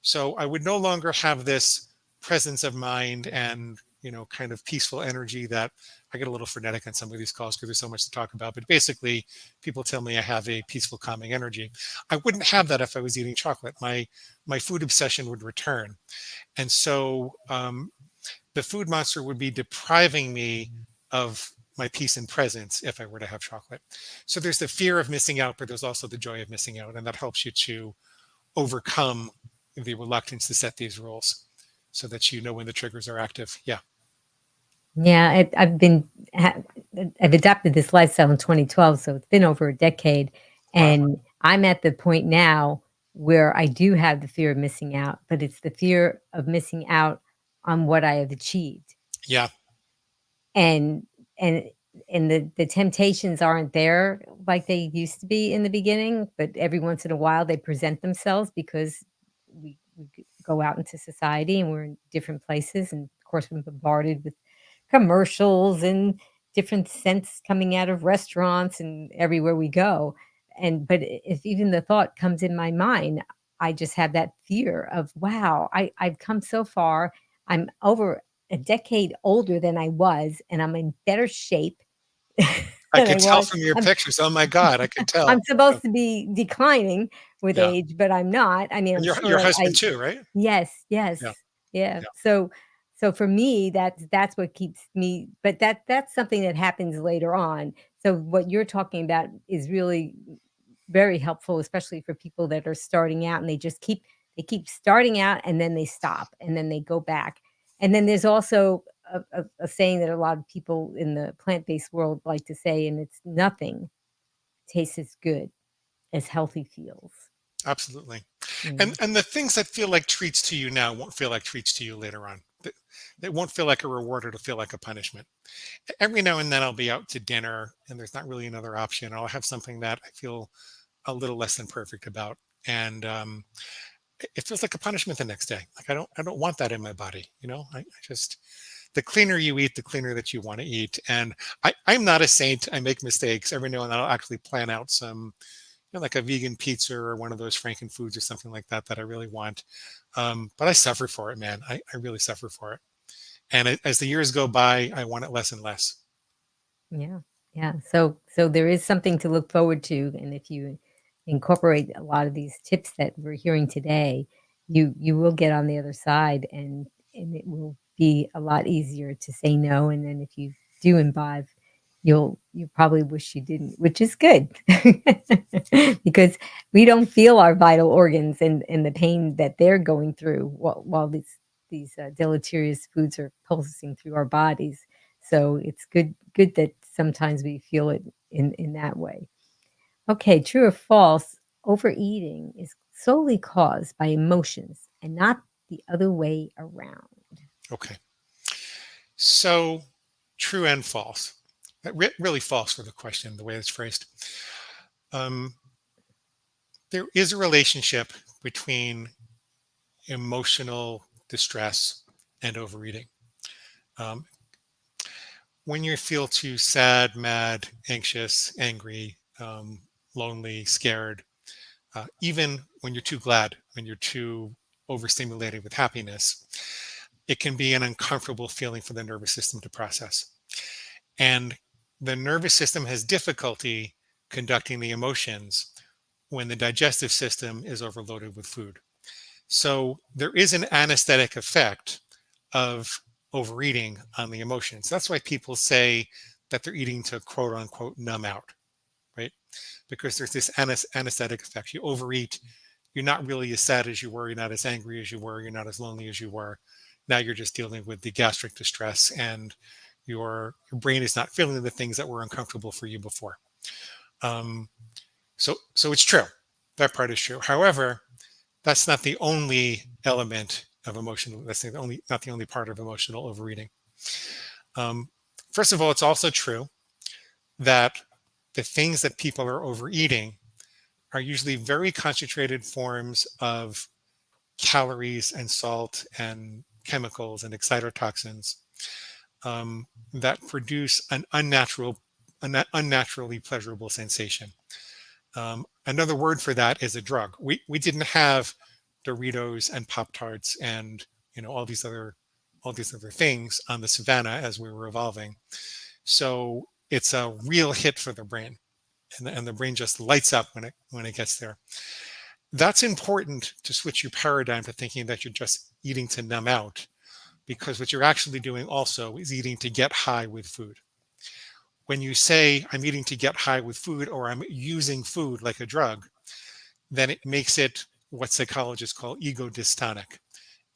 So I would no longer have this presence of mind and kind of peaceful energy that I get a little frenetic on some of these calls because there's so much to talk about. But basically, people tell me I have a peaceful, calming energy. I wouldn't have that if I was eating chocolate. My food obsession would return, and so the food monster would be depriving me of my peace and presence if I were to have chocolate. So there's the fear of missing out, but there's also the joy of missing out, and that helps you to overcome the reluctance to set these rules so that you know when the triggers are active. Yeah. Yeah, I've adapted this lifestyle in 2012, so it's been over a decade, Wow. and I'm at the point now where I do have the fear of missing out, but it's the fear of missing out on what I have achieved. Yeah. And and the temptations aren't there like they used to be in the beginning, but every once in a while they present themselves because we go out into society and we're in different places, and of course we're bombarded with commercials and different scents coming out of restaurants and everywhere we go. And but if even the thought comes in my mind, I just have that fear of, wow, I've come so far. I'm over a decade older than I was, and I'm in better shape I than I could tell was. from your I'm pictures. Oh my God, I could tell. I'm supposed to be declining with Yeah. age, but I'm not. I mean, And I'm your sure I husband too, right? yes, yes. Yeah. Yeah. Yeah. So for me, that's what keeps me, but that's something that happens later on. So what you're talking about is really very helpful, especially for people that are starting out and they keep starting out and then they stop and then they go back. And then there's also a saying that a lot of people in the plant-based world like to say, and it's nothing tastes as good as healthy feels. Absolutely. And Mm. the things that feel like treats to you now won't feel like treats to you later on. They won't feel like a reward. It'll feel like a punishment. Every now and then I'll be out to dinner and there's not really another option. I'll have something that I feel a little less than perfect about. And it feels like a punishment the next day. Like I don't want that in my body. I just, the cleaner you eat, the cleaner that you want to eat. And I'm not a saint. I make mistakes. Every now and then I'll actually plan out some, like a vegan pizza or one of those Franken foods or something like that I really want. But I suffer for it, man. I really suffer for it. And as the years go by, I want it less and less. Yeah. Yeah. So there is something to look forward to. And if you incorporate a lot of these tips that we're hearing today, you will get on the other side and it will be a lot easier to say no. And then if you do imbibe, you probably wish you didn't, which is good. Because we don't feel our vital organs and the pain that they're going through while these deleterious foods are pulsing through our bodies. So it's good that sometimes we feel it in that way. Okay, true or false, overeating is solely caused by emotions and not the other way around. Okay. So true and false. Really false for the question, the way it's phrased. Um, there is a relationship between emotional distress and overeating. Um, when you feel too sad, mad, anxious, angry, lonely, scared, even when you're too glad, when you're too overstimulated with happiness, it can be an uncomfortable feeling for the nervous system to process. And the nervous system has difficulty conducting the emotions when the digestive system is overloaded with food. So there is an anesthetic effect of overeating on the emotions. That's why people say that they're eating to quote unquote numb out, right? Because there's this anesthetic effect. You overeat, you're not really as sad as you were, you're not as angry as you were, you're not as lonely as you were. Now you're just dealing with the gastric distress and your brain is not feeling the things that were uncomfortable for you before. Um, so it's true. That part is true. However, that's not the only element of emotional. That's not the only part of emotional overeating. First of all, it's also true that the things that people are overeating are usually very concentrated forms of calories and salt and chemicals and excitotoxins that produce an unnaturally pleasurable sensation. Another word for that is a drug. We didn't have Doritos and Pop-Tarts and all these other things on the savannah as we were evolving. So it's a real hit for the brain, and the brain just lights up when it gets there. That's important to switch your paradigm to thinking that you're just eating to numb out, because what you're actually doing also is eating to get high with food. When you say I'm eating to get high with food, or I'm using food like a drug, then it makes it what psychologists call ego dystonic.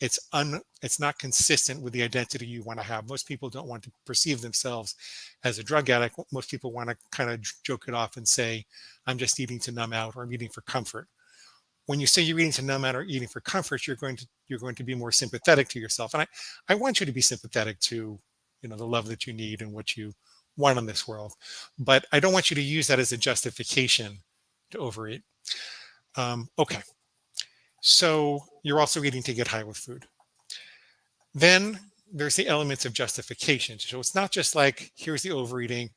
It's not consistent with the identity you want to have. Most people don't want to perceive themselves as a drug addict. Most people want to kind of joke it off and say, I'm just eating to numb out, or I'm eating for comfort. When you say you're eating to numb out or eating for comfort, you're going to be more sympathetic to yourself. And I want you to be sympathetic to, the love that you need and what you want in this world. But I don't want you to use that as a justification to overeat. Okay. So you're also eating to get high with food. Then there's the elements of justification. So it's not just like, here's the emotion,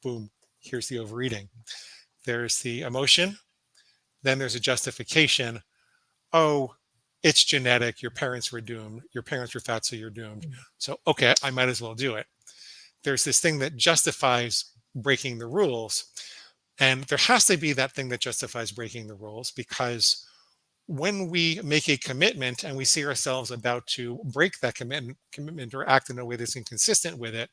boom, here's the overeating. There's the emotion. Then there's a justification. Oh, it's genetic. Your parents were doomed. Your parents were fat, so you're doomed. So, okay, I might as well do it. There's this thing that justifies breaking the rules. And there has to be that thing that justifies breaking the rules, because when we make a commitment and we see ourselves about to break that commitment or act in a way that's inconsistent with it,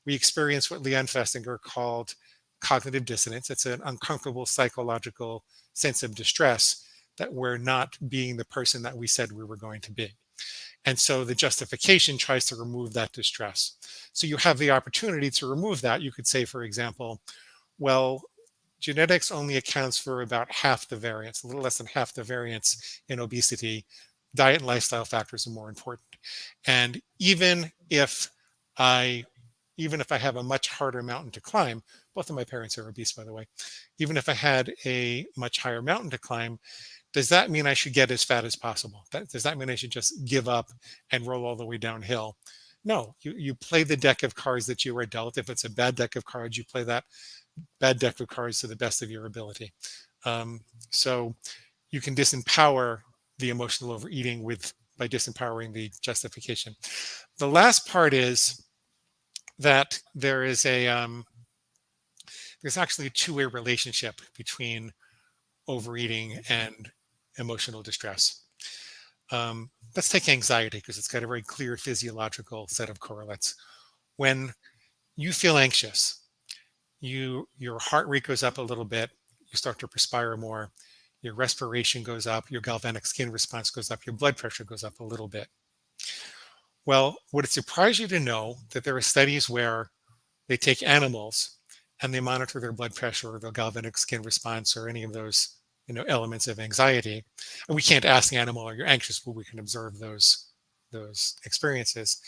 we experience what Leon Festinger called cognitive dissonance. It's an uncomfortable psychological sense of distress that we're not being the person that we said we were going to be. And so the justification tries to remove that distress. So you have the opportunity to remove that. You could say, for example, well, genetics only accounts for about half the variance, a little less than half the variance in obesity. Diet and lifestyle factors are more important. And even if I have a much harder mountain to climb, both of my parents are obese, by the way, even if I had a much higher mountain to climb, does that mean I should get as fat as possible? Does that mean I should just give up and roll all the way downhill? No, you play the deck of cards that you were dealt. If it's a bad deck of cards, you play that bad deck of cards to the best of your ability. So you can disempower the emotional overeating by disempowering the justification. The last part is that there's actually a two-way relationship between overeating and emotional distress. Let's take anxiety, because it's got a very clear physiological set of correlates. When you feel anxious, your heart rate goes up a little bit, you start to perspire more, your respiration goes up, your galvanic skin response goes up, your blood pressure goes up a little bit. Well, would it surprise you to know that there are studies where they take animals and they monitor their blood pressure or their galvanic skin response or any of those elements of anxiety? And we can't ask the animal, are you anxious? But we can observe those experiences.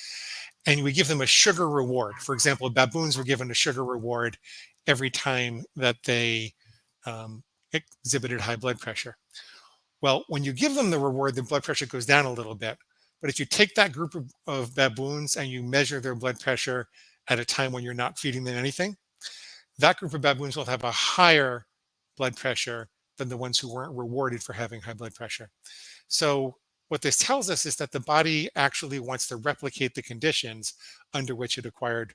And we give them a sugar reward. For example, baboons were given a sugar reward every time that they exhibited high blood pressure. Well, when you give them the reward, the blood pressure goes down a little bit. But if you take that group of baboons and you measure their blood pressure at a time when you're not feeding them anything, that group of baboons will have a higher blood pressure than the ones who weren't rewarded for having high blood pressure. So what this tells us is that the body actually wants to replicate the conditions under which it acquired,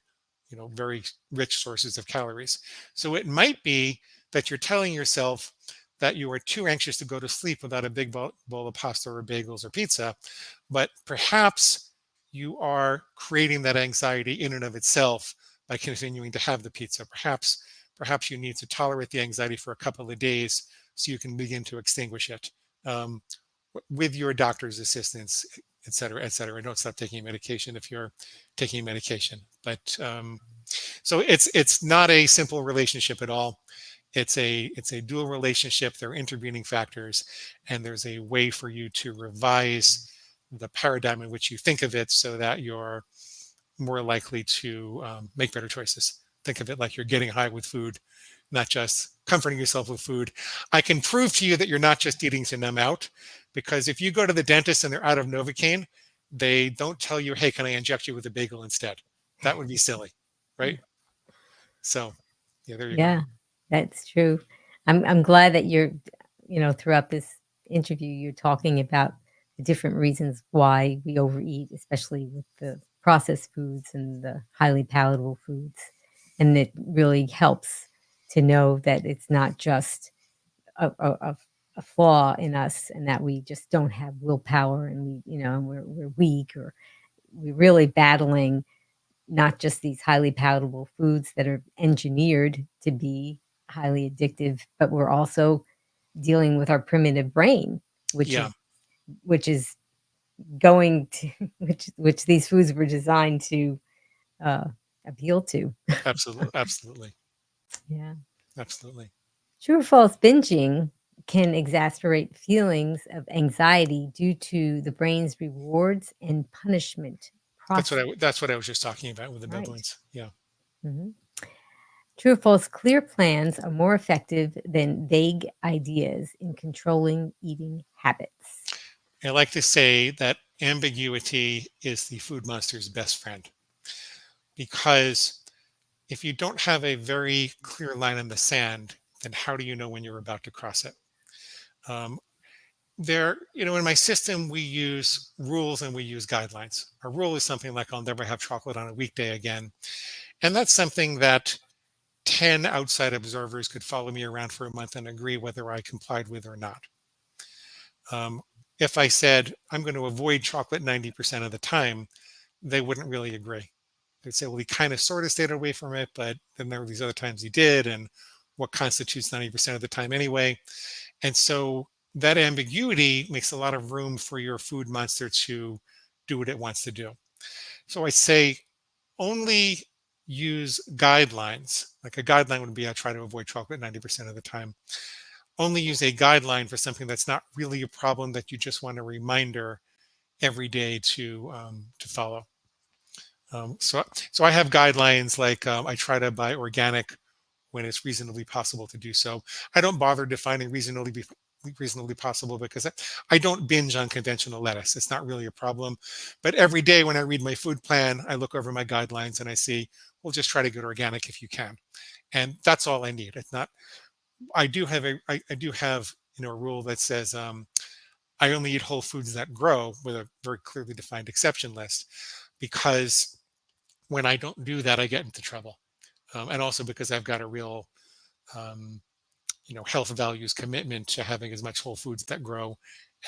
very rich sources of calories. So it might be that you're telling yourself that you are too anxious to go to sleep without a big bowl of pasta or bagels or pizza, but perhaps you are creating that anxiety in and of itself by continuing to have the pizza. Perhaps you need to tolerate the anxiety for a couple of days so you can begin to extinguish it with your doctor's assistance, et cetera, et cetera. Don't stop taking medication if you're taking medication. But so it's not a simple relationship at all. It's a dual relationship. There are intervening factors, and there's a way for you to revise the paradigm in which you think of it so that you're more likely to make better choices. Think of it like you're getting high with food, not just comforting yourself with food. I can prove to you that you're not just eating to numb out, because if you go to the dentist and they're out of Novocaine, they don't tell you, hey, can I inject you with a bagel instead? That would be silly, right? So, yeah, there you go. Yeah, that's true. I'm glad that you're, throughout this interview, you're talking about the different reasons why we overeat, especially with the processed foods and the highly palatable foods. And it really helps to know that it's not just a flaw in us and that we just don't have willpower and we're weak, or we're really battling not just these highly palatable foods that are engineered to be highly addictive, but we're also dealing with our primitive brain, which Yeah, is which is going to which these foods were designed to uh, appeal to. absolutely, absolutely, Yeah. absolutely. True or false, binging can exacerbate feelings of anxiety due to the brain's rewards and punishment process. That's what I was just talking about with the Right. Bedouins. Yeah. Mhm. True or false, clear plans are more effective than vague ideas in controlling eating habits. I like to say that ambiguity is the food monster's best friend, because if you don't have a very clear line in the sand, then how do you know when you're about to cross it? Um, in my system, we use rules and we use guidelines. A rule is something like I'll never have chocolate on a weekday again. And that's something that 10 outside observers could follow me around for a month and agree whether I complied with or not. Um, if I said I'm going to avoid chocolate 90% of the time, they wouldn't really agree. They'd say, well, he kind of sort of stayed away from it, but then there were these other times he did. And what constitutes 90% of the time anyway? And so that ambiguity makes a lot of room for your food monster to do what it wants to do. So I say only use guidelines. Like a guideline would be I try to avoid chocolate 90% of the time. Only use a guideline for something that's not really a problem that you just want a reminder every day to follow. So I have guidelines like I try to buy organic when it's reasonably possible to do so. I don't bother defining reasonably possible because I don't binge on conventional lettuce. It's not really a problem. But every day when I read my food plan, I look over my guidelines and I see, well, just try to get organic if you can. And that's all I need. It's not, I do have, a rule that says I only eat whole foods that grow with a very clearly defined exception list, because when I don't do that, I get into trouble. And also because I've got a real, um, health values commitment to having as much whole foods that grow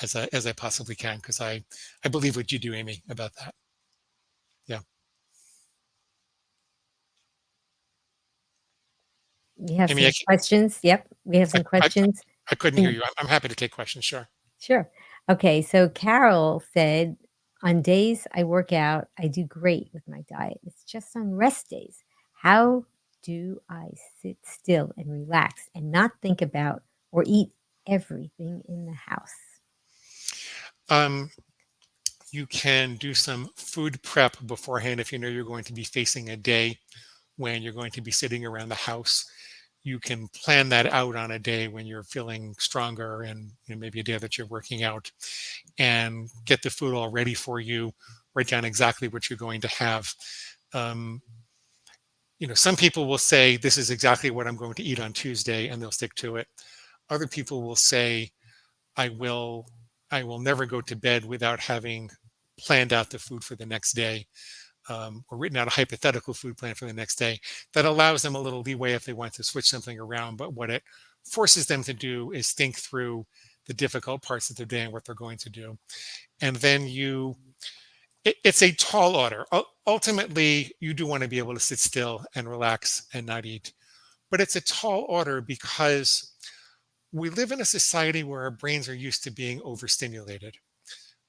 as I possibly can, because I believe what you do, Amy, about that. Yeah. We have Amy, some questions. Yep, we have I, some I, questions. I couldn't hear you. I'm happy to take questions. Sure. Sure. Okay, so Carol said, on days I work out, I do great with my diet. It's just on rest days. How do I sit still and relax and not think about or eat everything in the house? Um, you can do some food prep beforehand if you know you're going to be facing a day when you're going to be sitting around the house. You can plan that out on a day when you're feeling stronger, and maybe a day that you're working out, and get the food all ready for you. Write down exactly what you're going to have. Um, some people will say, this is exactly what I'm going to eat on Tuesday, and they'll stick to it. Other people will say, I will never go to bed without having planned out the food for the next day, or written out a hypothetical food plan for the next day. That allows them a little leeway if they want to switch something around. But what it forces them to do is think through the difficult parts of their day and what they're going to do. And then it's a tall order. Ultimately, you do want to be able to sit still and relax and not eat. But it's a tall order because we live in a society where our brains are used to being overstimulated.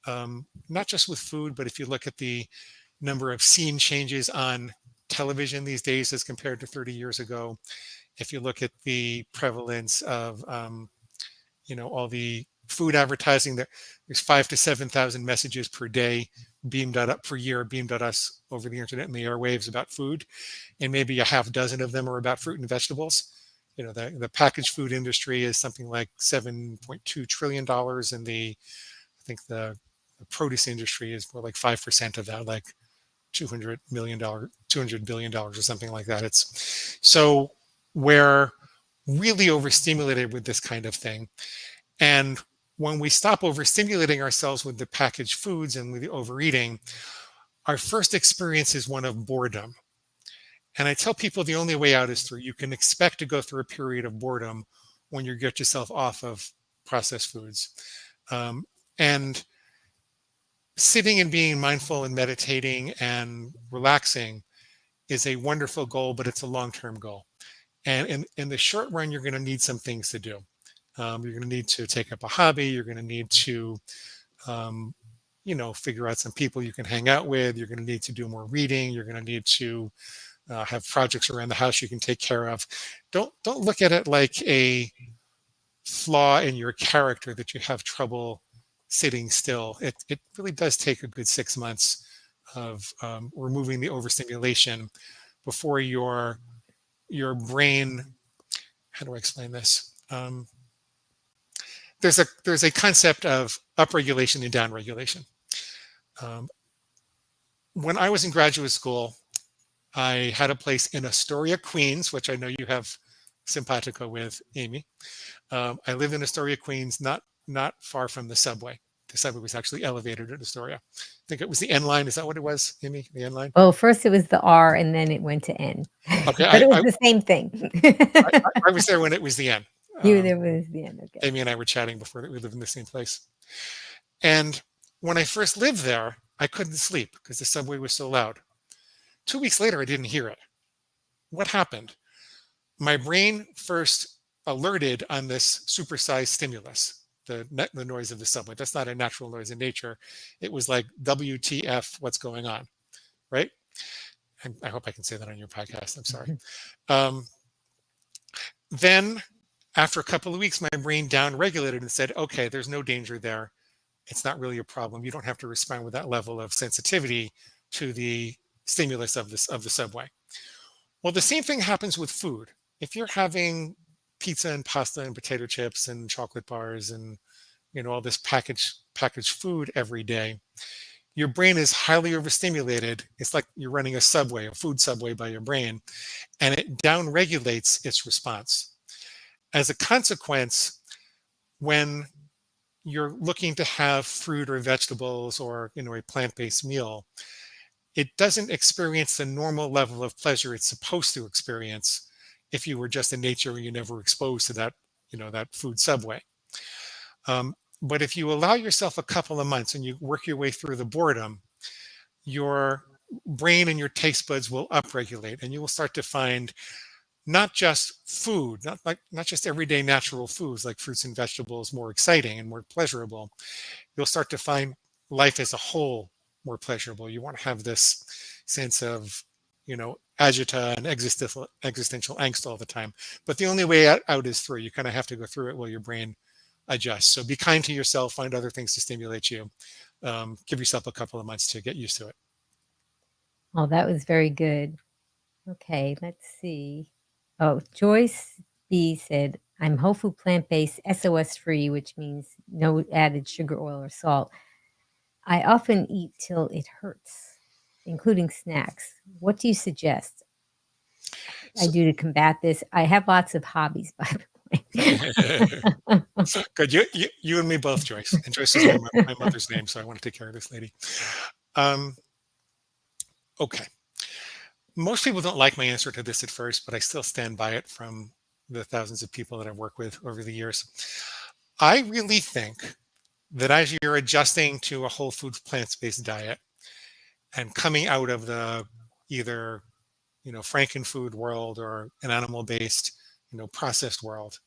Not just with food, but if you look at the number of scene changes on television these days as compared to 30 years ago. If you look at the prevalence of, all the food advertising, there's 5 to 7,000 messages per day beamed at up per year, beamed at us over the internet and the airwaves about food, and maybe a half dozen of them are about fruit and vegetables. The packaged food industry is something like $7.2 trillion, and I think the produce industry is more like 5% of that, like $200 billion or something like that. It's so we're really overstimulated with this kind of thing. And when we stop overstimulating ourselves with the packaged foods and with the overeating, our first experience is one of boredom. And I tell people the only way out is through. You can expect to go through a period of boredom when you get yourself off of processed foods. And sitting and being mindful and meditating and relaxing is a wonderful goal, but it's a long-term goal. And in the short run, you're going to need some things to do. You're going to need to take up a hobby. You're going to need to, figure out some people you can hang out with. You're going to need to do more reading. You're going to need to have projects around the house you can take care of. Don't look at it like a flaw in your character that you have trouble sitting still. It really does take a good 6 months of removing the overstimulation before your brain. How do I explain this? There's a concept of upregulation and downregulation. When I was in graduate school, I had a place in Astoria, Queens, which I know you have simpatico with, Amy. I lived in Astoria, Queens, not far from the subway. The subway was actually elevated at Astoria. I think it was the N line. Is that what it was, Amy? The N line? Well, first it was the R and then it went to N. Okay. But it was the same thing. I was there when it was the N. You there was the N, okay. Amy and I were chatting before that we lived in the same place. And when I first lived there, I couldn't sleep because the subway was so loud. 2 weeks later, I didn't hear it. What happened? My brain first alerted on this supersized stimulus, the noise of the subway. That's not a natural noise in nature. It was like, WTF, what's going on, right? I hope I can say that on your podcast. I'm sorry. Then, after a couple of weeks, my brain down-regulated and said, okay, there's no danger there. It's not really a problem. You don't have to respond with that level of sensitivity to the stimulus of the subway. Well, the same thing happens with food. If you're having pizza and pasta and potato chips and chocolate bars and all this packaged food every day, your brain is highly overstimulated. It's like you're running a food subway by your brain, and it down-regulates its response. As a consequence, when you're looking to have fruit or vegetables or a plant-based meal, it doesn't experience the normal level of pleasure it's supposed to experience if you were just in nature and you never were exposed to that food subway. But if you allow yourself a couple of months and you work your way through the boredom, your brain and your taste buds will upregulate, and you will start to find not just food, not just everyday natural foods like fruits and vegetables more exciting and more pleasurable. You'll start to find life as a whole more pleasurable. You want to have this sense of, agita and existential angst all the time. But the only way out is through. You kind of have to go through it while your brain adjusts. So be kind to yourself, find other things to stimulate you. Give yourself a couple of months to get used to it. Oh, that was very good. Okay, let's see. Oh, Joyce B said, I'm whole food plant-based, SOS free, which means no added sugar, oil, or salt. I often eat till it hurts, including snacks. What do you suggest I do to combat this? I have lots of hobbies, by the way. Good. You and me both, Joyce. And Joyce is my mother's name, so I want to take care of this lady. Okay. Most people don't like my answer to this at first, but I still stand by it from the thousands of people that I've worked with over the years. I really think that as you're adjusting to a whole food plant-based diet and coming out of the either frankenfood world or an animal-based processed world,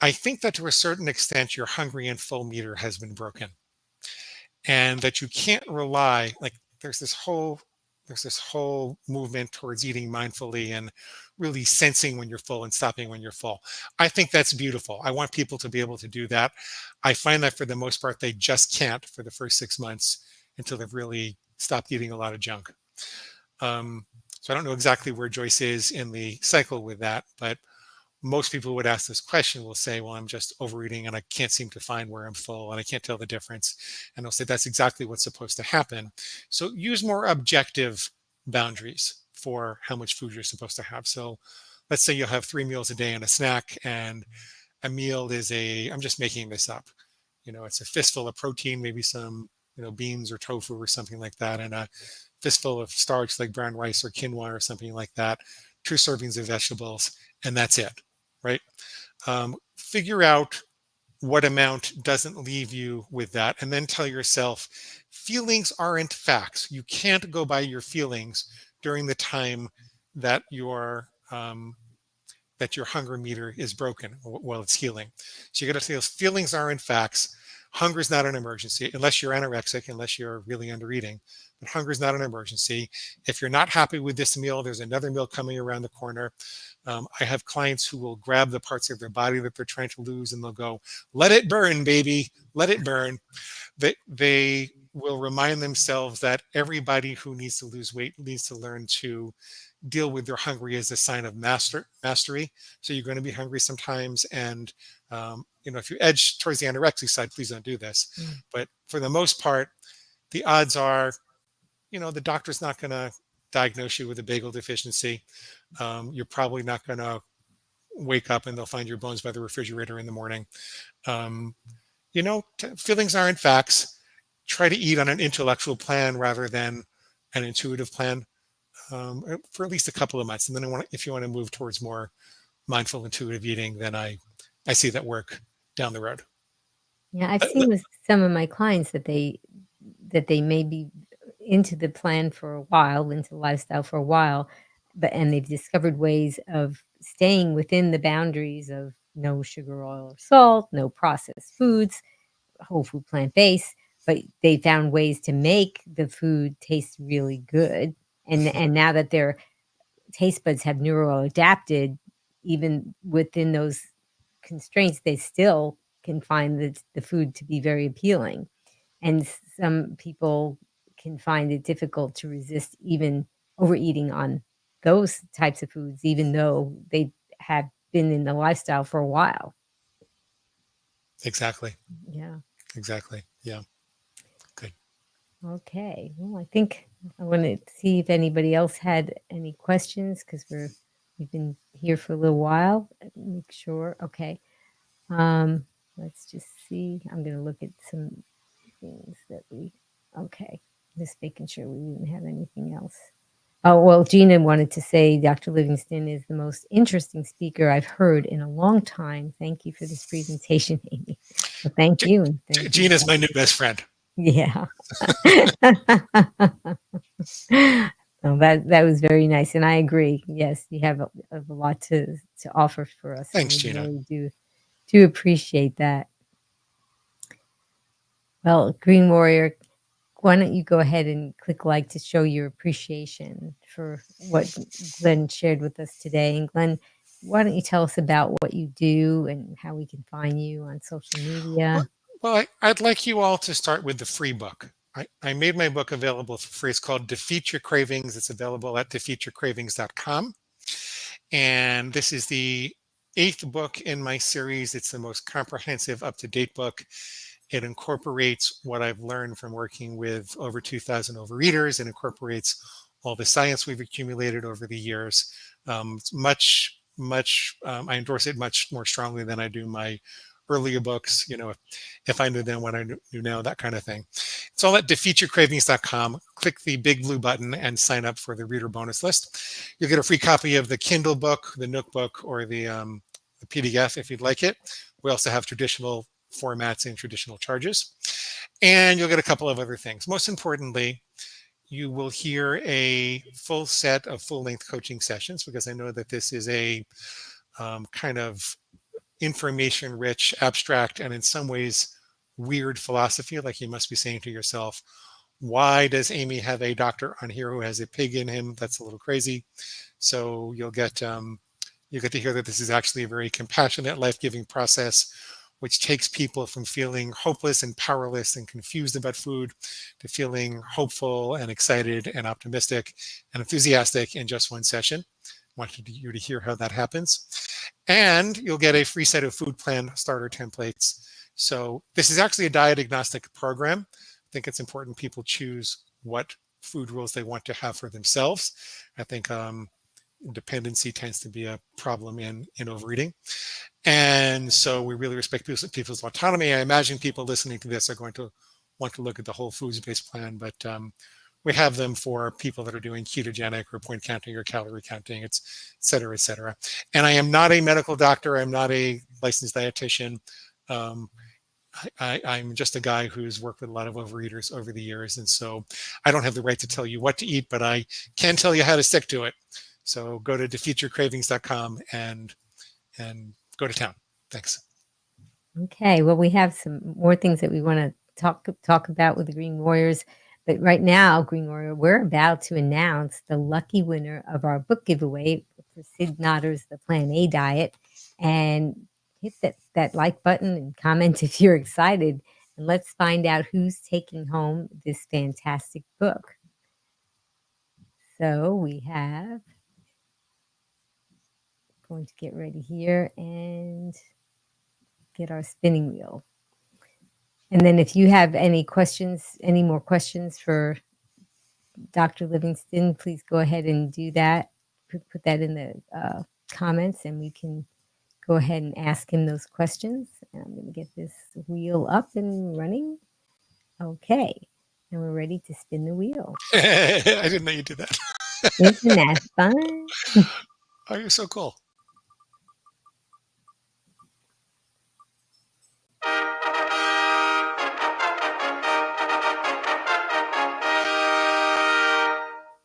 I think that to a certain extent your hungry and full meter has been broken, and that you can't rely, like there's this whole there's this whole movement towards eating mindfully and really sensing when you're full and stopping when you're full. I think that's beautiful. I want people to be able to do that. I find that for the most part, they just can't for the first 6 months until they've really stopped eating a lot of junk. So I don't know exactly where Joyce is in the cycle with that, but most people who would ask this question will say, well, I'm just overeating and I can't seem to find where I'm full and I can't tell the difference. And I'll say that's exactly what's supposed to happen. So use more objective boundaries for how much food you're supposed to have. So let's say you'll have 3 meals a day and a snack, and a meal is I'm just making this up. It's a fistful of protein, maybe some, beans or tofu or something like that, and a fistful of starch like brown rice or quinoa or something like that, 2 servings of vegetables, and that's it, right? Figure out what amount doesn't leave you with that, and then tell yourself, feelings aren't facts. You can't go by your feelings during the time that your hunger meter is broken while it's healing. So you got to say those feelings aren't facts. Hunger is not an emergency unless you're anorexic, unless you're really under eating. But hunger is not an emergency. If you're not happy with this meal, there's another meal coming around the corner. I have clients who will grab the parts of their body that they're trying to lose and they'll go, let it burn, baby, let it burn. They will remind themselves that everybody who needs to lose weight needs to learn to deal with their hungry as a sign of mastery. So you're going to be hungry sometimes. And, if you edge towards the anorexic side, please don't do this. But for the most part, the odds are, the doctor's not going to diagnose you with a bagel deficiency. You're probably not going to wake up and they'll find your bones by the refrigerator in the morning. Feelings aren't facts. Try to eat on an intellectual plan rather than an intuitive plan for at least a couple of months. And then if you want to move towards more mindful intuitive eating, then I see that work down the road. Yeah, I've seen with some of my clients that they may be into the plan for a while, into the lifestyle for a while, and they've discovered ways of staying within the boundaries of no sugar, oil, or salt, no processed foods, whole food, plant-based, but they found ways to make the food taste really good. And now that their taste buds have neuroadapted, even within those constraints, they still can find the food to be very appealing. And some people can find it difficult to resist even overeating on those types of foods, even though they have been in the lifestyle for a while. Exactly. Yeah. Exactly. Yeah. Good. Okay. Well, I think I want to see if anybody else had any questions because we've been here for a little while. Make sure. Okay. Let's just see. I'm going to look at some things that okay. Just making sure we didn't have anything else. Oh, well, Gina wanted to say Dr. Livingston is the most interesting speaker I've heard in a long time. Thank you for this presentation, Amy. Well, thank you. And thank Gina's my new best friend. Yeah. Oh, that was very nice. And I agree. Yes, you have a lot to offer for us. Thanks, We Gina. really do appreciate that. Well, Green Warrior, why don't you go ahead and click like to show your appreciation for what Glen shared with us today. And Glen, why don't you tell us about what you do and how we can find you on social media? Well, I'd like you all to start with the free book. I made my book available for free. It's called Defeat Your Cravings. It's available at defeatyourcravings.com. And this is the 8th book in my series. It's the most comprehensive, up-to-date book. It incorporates what I've learned from working with over 2,000 overeaters. It incorporates all the science we've accumulated over the years. It's much, I endorse it much more strongly than I do my earlier books, if I knew then what I knew now, that kind of thing. It's all at defeatyourcravings.com. Click the big blue button and sign up for the reader bonus list. You'll get a free copy of the Kindle book, the Nook book, or the PDF if you'd like it. We also have traditional formats and traditional charges. And you'll get a couple of other things. Most importantly, you will hear a full set of full-length coaching sessions because I know that this is a kind of information-rich, abstract, and in some ways weird philosophy. Like you must be saying to yourself, Why does Amy have a doctor on here who has a pig in him? That's a little crazy. So you'll get to hear that this is actually a very compassionate, life-giving process, which takes people from feeling hopeless and powerless and confused about food to feeling hopeful and excited and optimistic and enthusiastic in just one session. I wanted you to hear how that happens. And you'll get a free set of food plan starter templates. So this is actually a diet agnostic program. I think it's important people choose what food rules they want to have for themselves. I think dependency tends to be a problem in overeating. And so we really respect people's autonomy. I imagine people listening to this are going to want to look at the whole foods-based plan, but we have them for people that are doing ketogenic or point counting or calorie counting, et cetera, et cetera. And I am not a medical doctor. I'm not a licensed dietitian. I'm just a guy who's worked with a lot of overeaters over the years. And so I don't have the right to tell you what to eat, but I can tell you how to stick to it. So go to defeatyourcravings.com and go to town. Thanks. Okay, well, we have some more things that we want to talk about with the Green Warriors. But right now, Green Warrior, we're about to announce the lucky winner of our book giveaway for Sid Notter's The Plan A Diet. And hit that like button and comment if you're excited. And let's find out who's taking home this fantastic book. So we have, going to get ready here and get our spinning wheel. And then if you have any more questions for Dr. Livingston, please go ahead and do that. Put that in the comments and we can go ahead and ask him those questions. And I'm going to get this wheel up and running. Okay. And we're ready to spin the wheel. I didn't know you did that. Isn't that fun? Oh, you're so cool.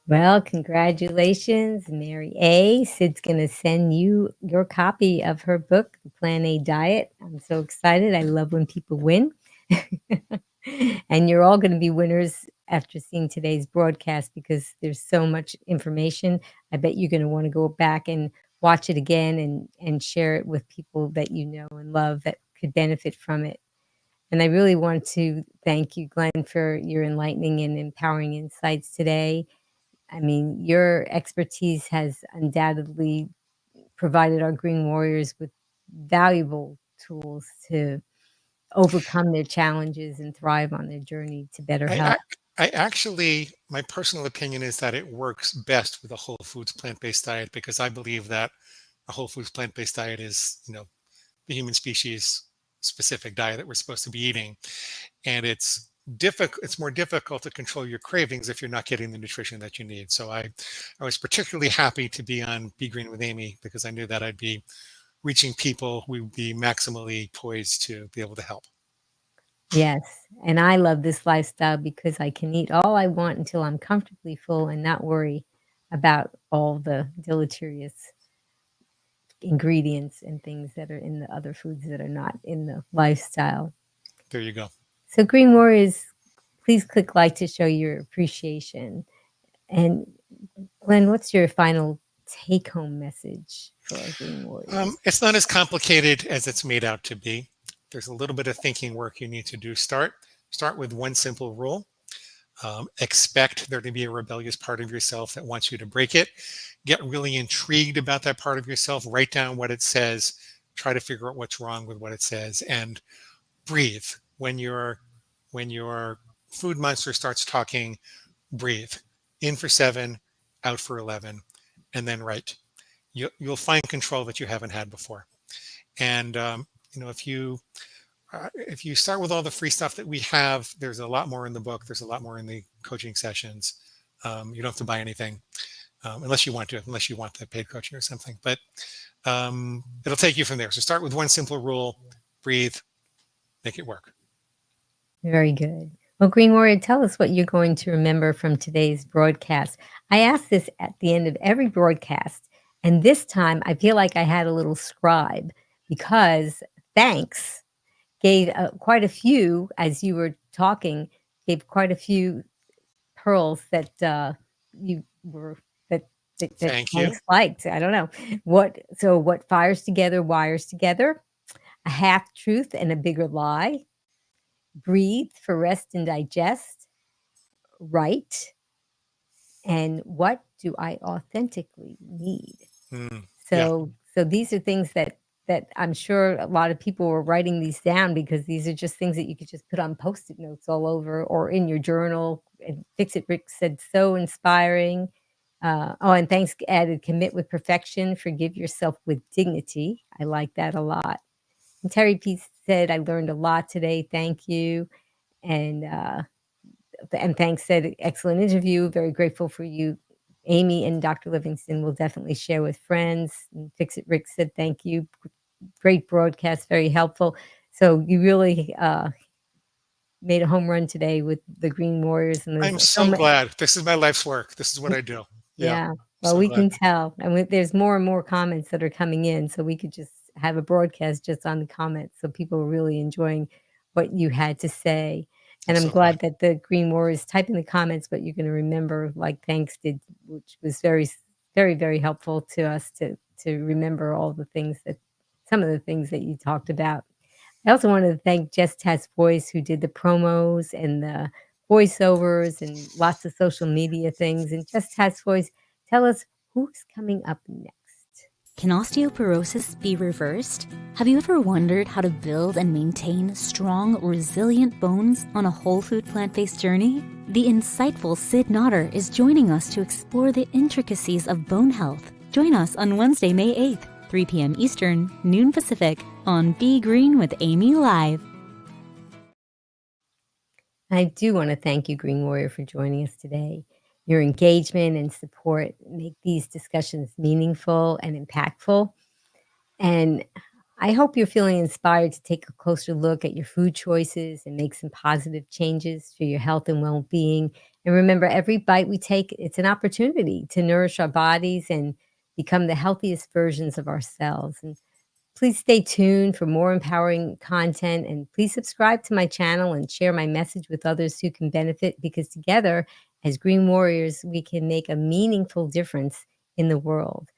Well, congratulations, Mary A. Sid's going to send you your copy of her book, The Plan A Diet. I'm so excited. I love when people win. And you're all going to be winners after seeing today's broadcast because there's so much information. I bet you're going to want to go back and watch it again and share it with people that you know and love that could benefit from it. And I really want to thank you, Glen, for your enlightening and empowering insights today. I mean, your expertise has undoubtedly provided our Green Warriors with valuable tools to overcome their challenges and thrive on their journey to better health. I actually, my personal opinion is that it works best with a whole foods plant-based diet because I believe that a whole foods plant-based diet is, the human species specific diet that we're supposed to be eating. And it's more difficult to control your cravings if you're not getting the nutrition that you need. So I was particularly happy to be on Be Green with Amy because I knew that I'd be reaching people who would be maximally poised to be able to help. Yes. And I love this lifestyle because I can eat all I want until I'm comfortably full and not worry about all the deleterious ingredients and things that are in the other foods that are not in the lifestyle. There you go. So Green Warriors, please click like to show your appreciation. And Glen, what's your final take-home message for our Green Warriors? It's not as complicated as it's made out to be. There's a little bit of thinking work you need to do. Start with one simple rule. Expect there to be a rebellious part of yourself that wants you to break it. Get really intrigued about that part of yourself. Write down what it says. Try to figure out what's wrong with what it says. And breathe. When your food monster starts talking, breathe. In for 7, out for 11, and then write. You'll find control that you haven't had before. And if you start with all the free stuff that we have, there's a lot more in the book. There's a lot more in the coaching sessions. You don't have to buy anything unless you want the paid coaching or something. But it'll take you from there. So start with one simple rule: breathe, make it work. Very good. Well, Green Warrior, tell us what you're going to remember from today's broadcast. I ask this at the end of every broadcast, and this time I feel like I had a little scribe because Thanks gave quite a few, as you were talking, gave quite a few pearls that you were that Thank you. folks liked. I don't know. What fires together wires together? A half truth and a bigger lie. Breathe for rest and digest. Right. And what do I authentically need? Yeah. So these are things that I'm sure a lot of people were writing these down because these are just things that you could just put on Post-it notes all over or in your journal. And Fix It Rick said, so inspiring. And thanks added, commit with perfection, forgive yourself with dignity. I like that a lot. And Terry P said, I learned a lot today. Thank you. And thanks said, excellent interview. Very grateful for you. Amy and Dr. Livingston will definitely share with friends. And Fix It Rick said, thank you. Great broadcast, very helpful. So you really made a home run today with the Green Warriors. And I'm there's so glad. This is my life's work. This is what I do. Yeah. Yeah. Well, So we glad. can tell. And there's more and more comments that are coming in. So we could just have a broadcast just on the comments. So people are really enjoying what you had to say. And I'm So glad. glad that the Green Warriors type in the comments what you're going to remember, like Thanks did, which was very, very, very helpful to us to remember all the things some of the things that you talked about. I also wanted to thank Just Has Voice, who did the promos and the voiceovers and lots of social media things. And Just Has Voice, tell us who's coming up next. Can osteoporosis be reversed? Have you ever wondered how to build and maintain strong, resilient bones on a whole food plant-based journey? The insightful Sid Nodder is joining us to explore the intricacies of bone health. Join us on Wednesday, May 8th, 3 p.m. Eastern, noon Pacific, on Be Green with Amy Live. I do want to thank you, Green Warrior, for joining us today. Your engagement and support make these discussions meaningful and impactful. And I hope you're feeling inspired to take a closer look at your food choices and make some positive changes for your health and well-being. And remember, every bite we take, it's an opportunity to nourish our bodies and become the healthiest versions of ourselves. And please stay tuned for more empowering content, and please subscribe to my channel and share my message with others who can benefit, because together as Green Warriors, we can make a meaningful difference in the world.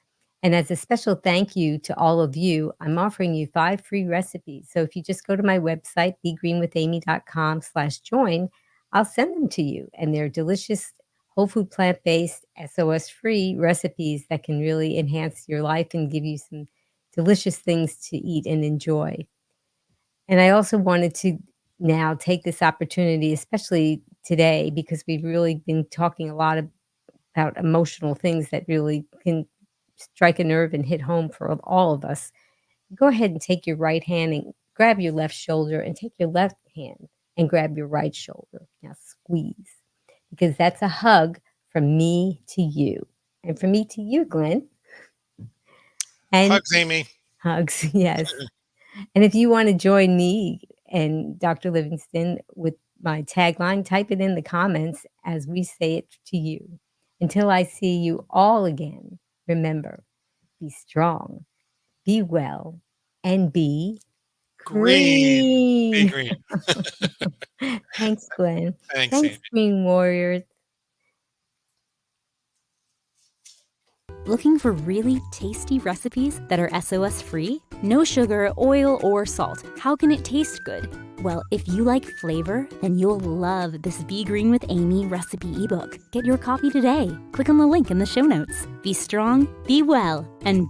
And as a special thank you to all of you, I'm offering you 5 free recipes. So if you just go to my website, begreenwithamy.com/join, I'll send them to you. And they're delicious, whole food, plant-based, SOS-free recipes that can really enhance your life and give you some delicious things to eat and enjoy. And I also wanted to now take this opportunity, especially today, because we've really been talking a lot about emotional things that really can strike a nerve and hit home for all of us. Go ahead and take your right hand and grab your left shoulder, and take your left hand and grab your right shoulder. Now squeeze, because that's a hug from me to you, and from me to you, Glenn. And Hugs, Amy. hugs, yes. And if you want to join me and Dr. Livingston with my tagline, type it in the comments as we say it to you. Until I see you all again, remember, be strong, be well, and be Green. Be green. green. Thanks, Glenn. Thanks, Amy. Green Warriors. Looking for really tasty recipes that are SOS-free? No sugar, oil, or salt. How can it taste good? Well, if you like flavor, then you'll love this Be Green with Amy recipe ebook. Get your copy today. Click on the link in the show notes. Be strong, be well, and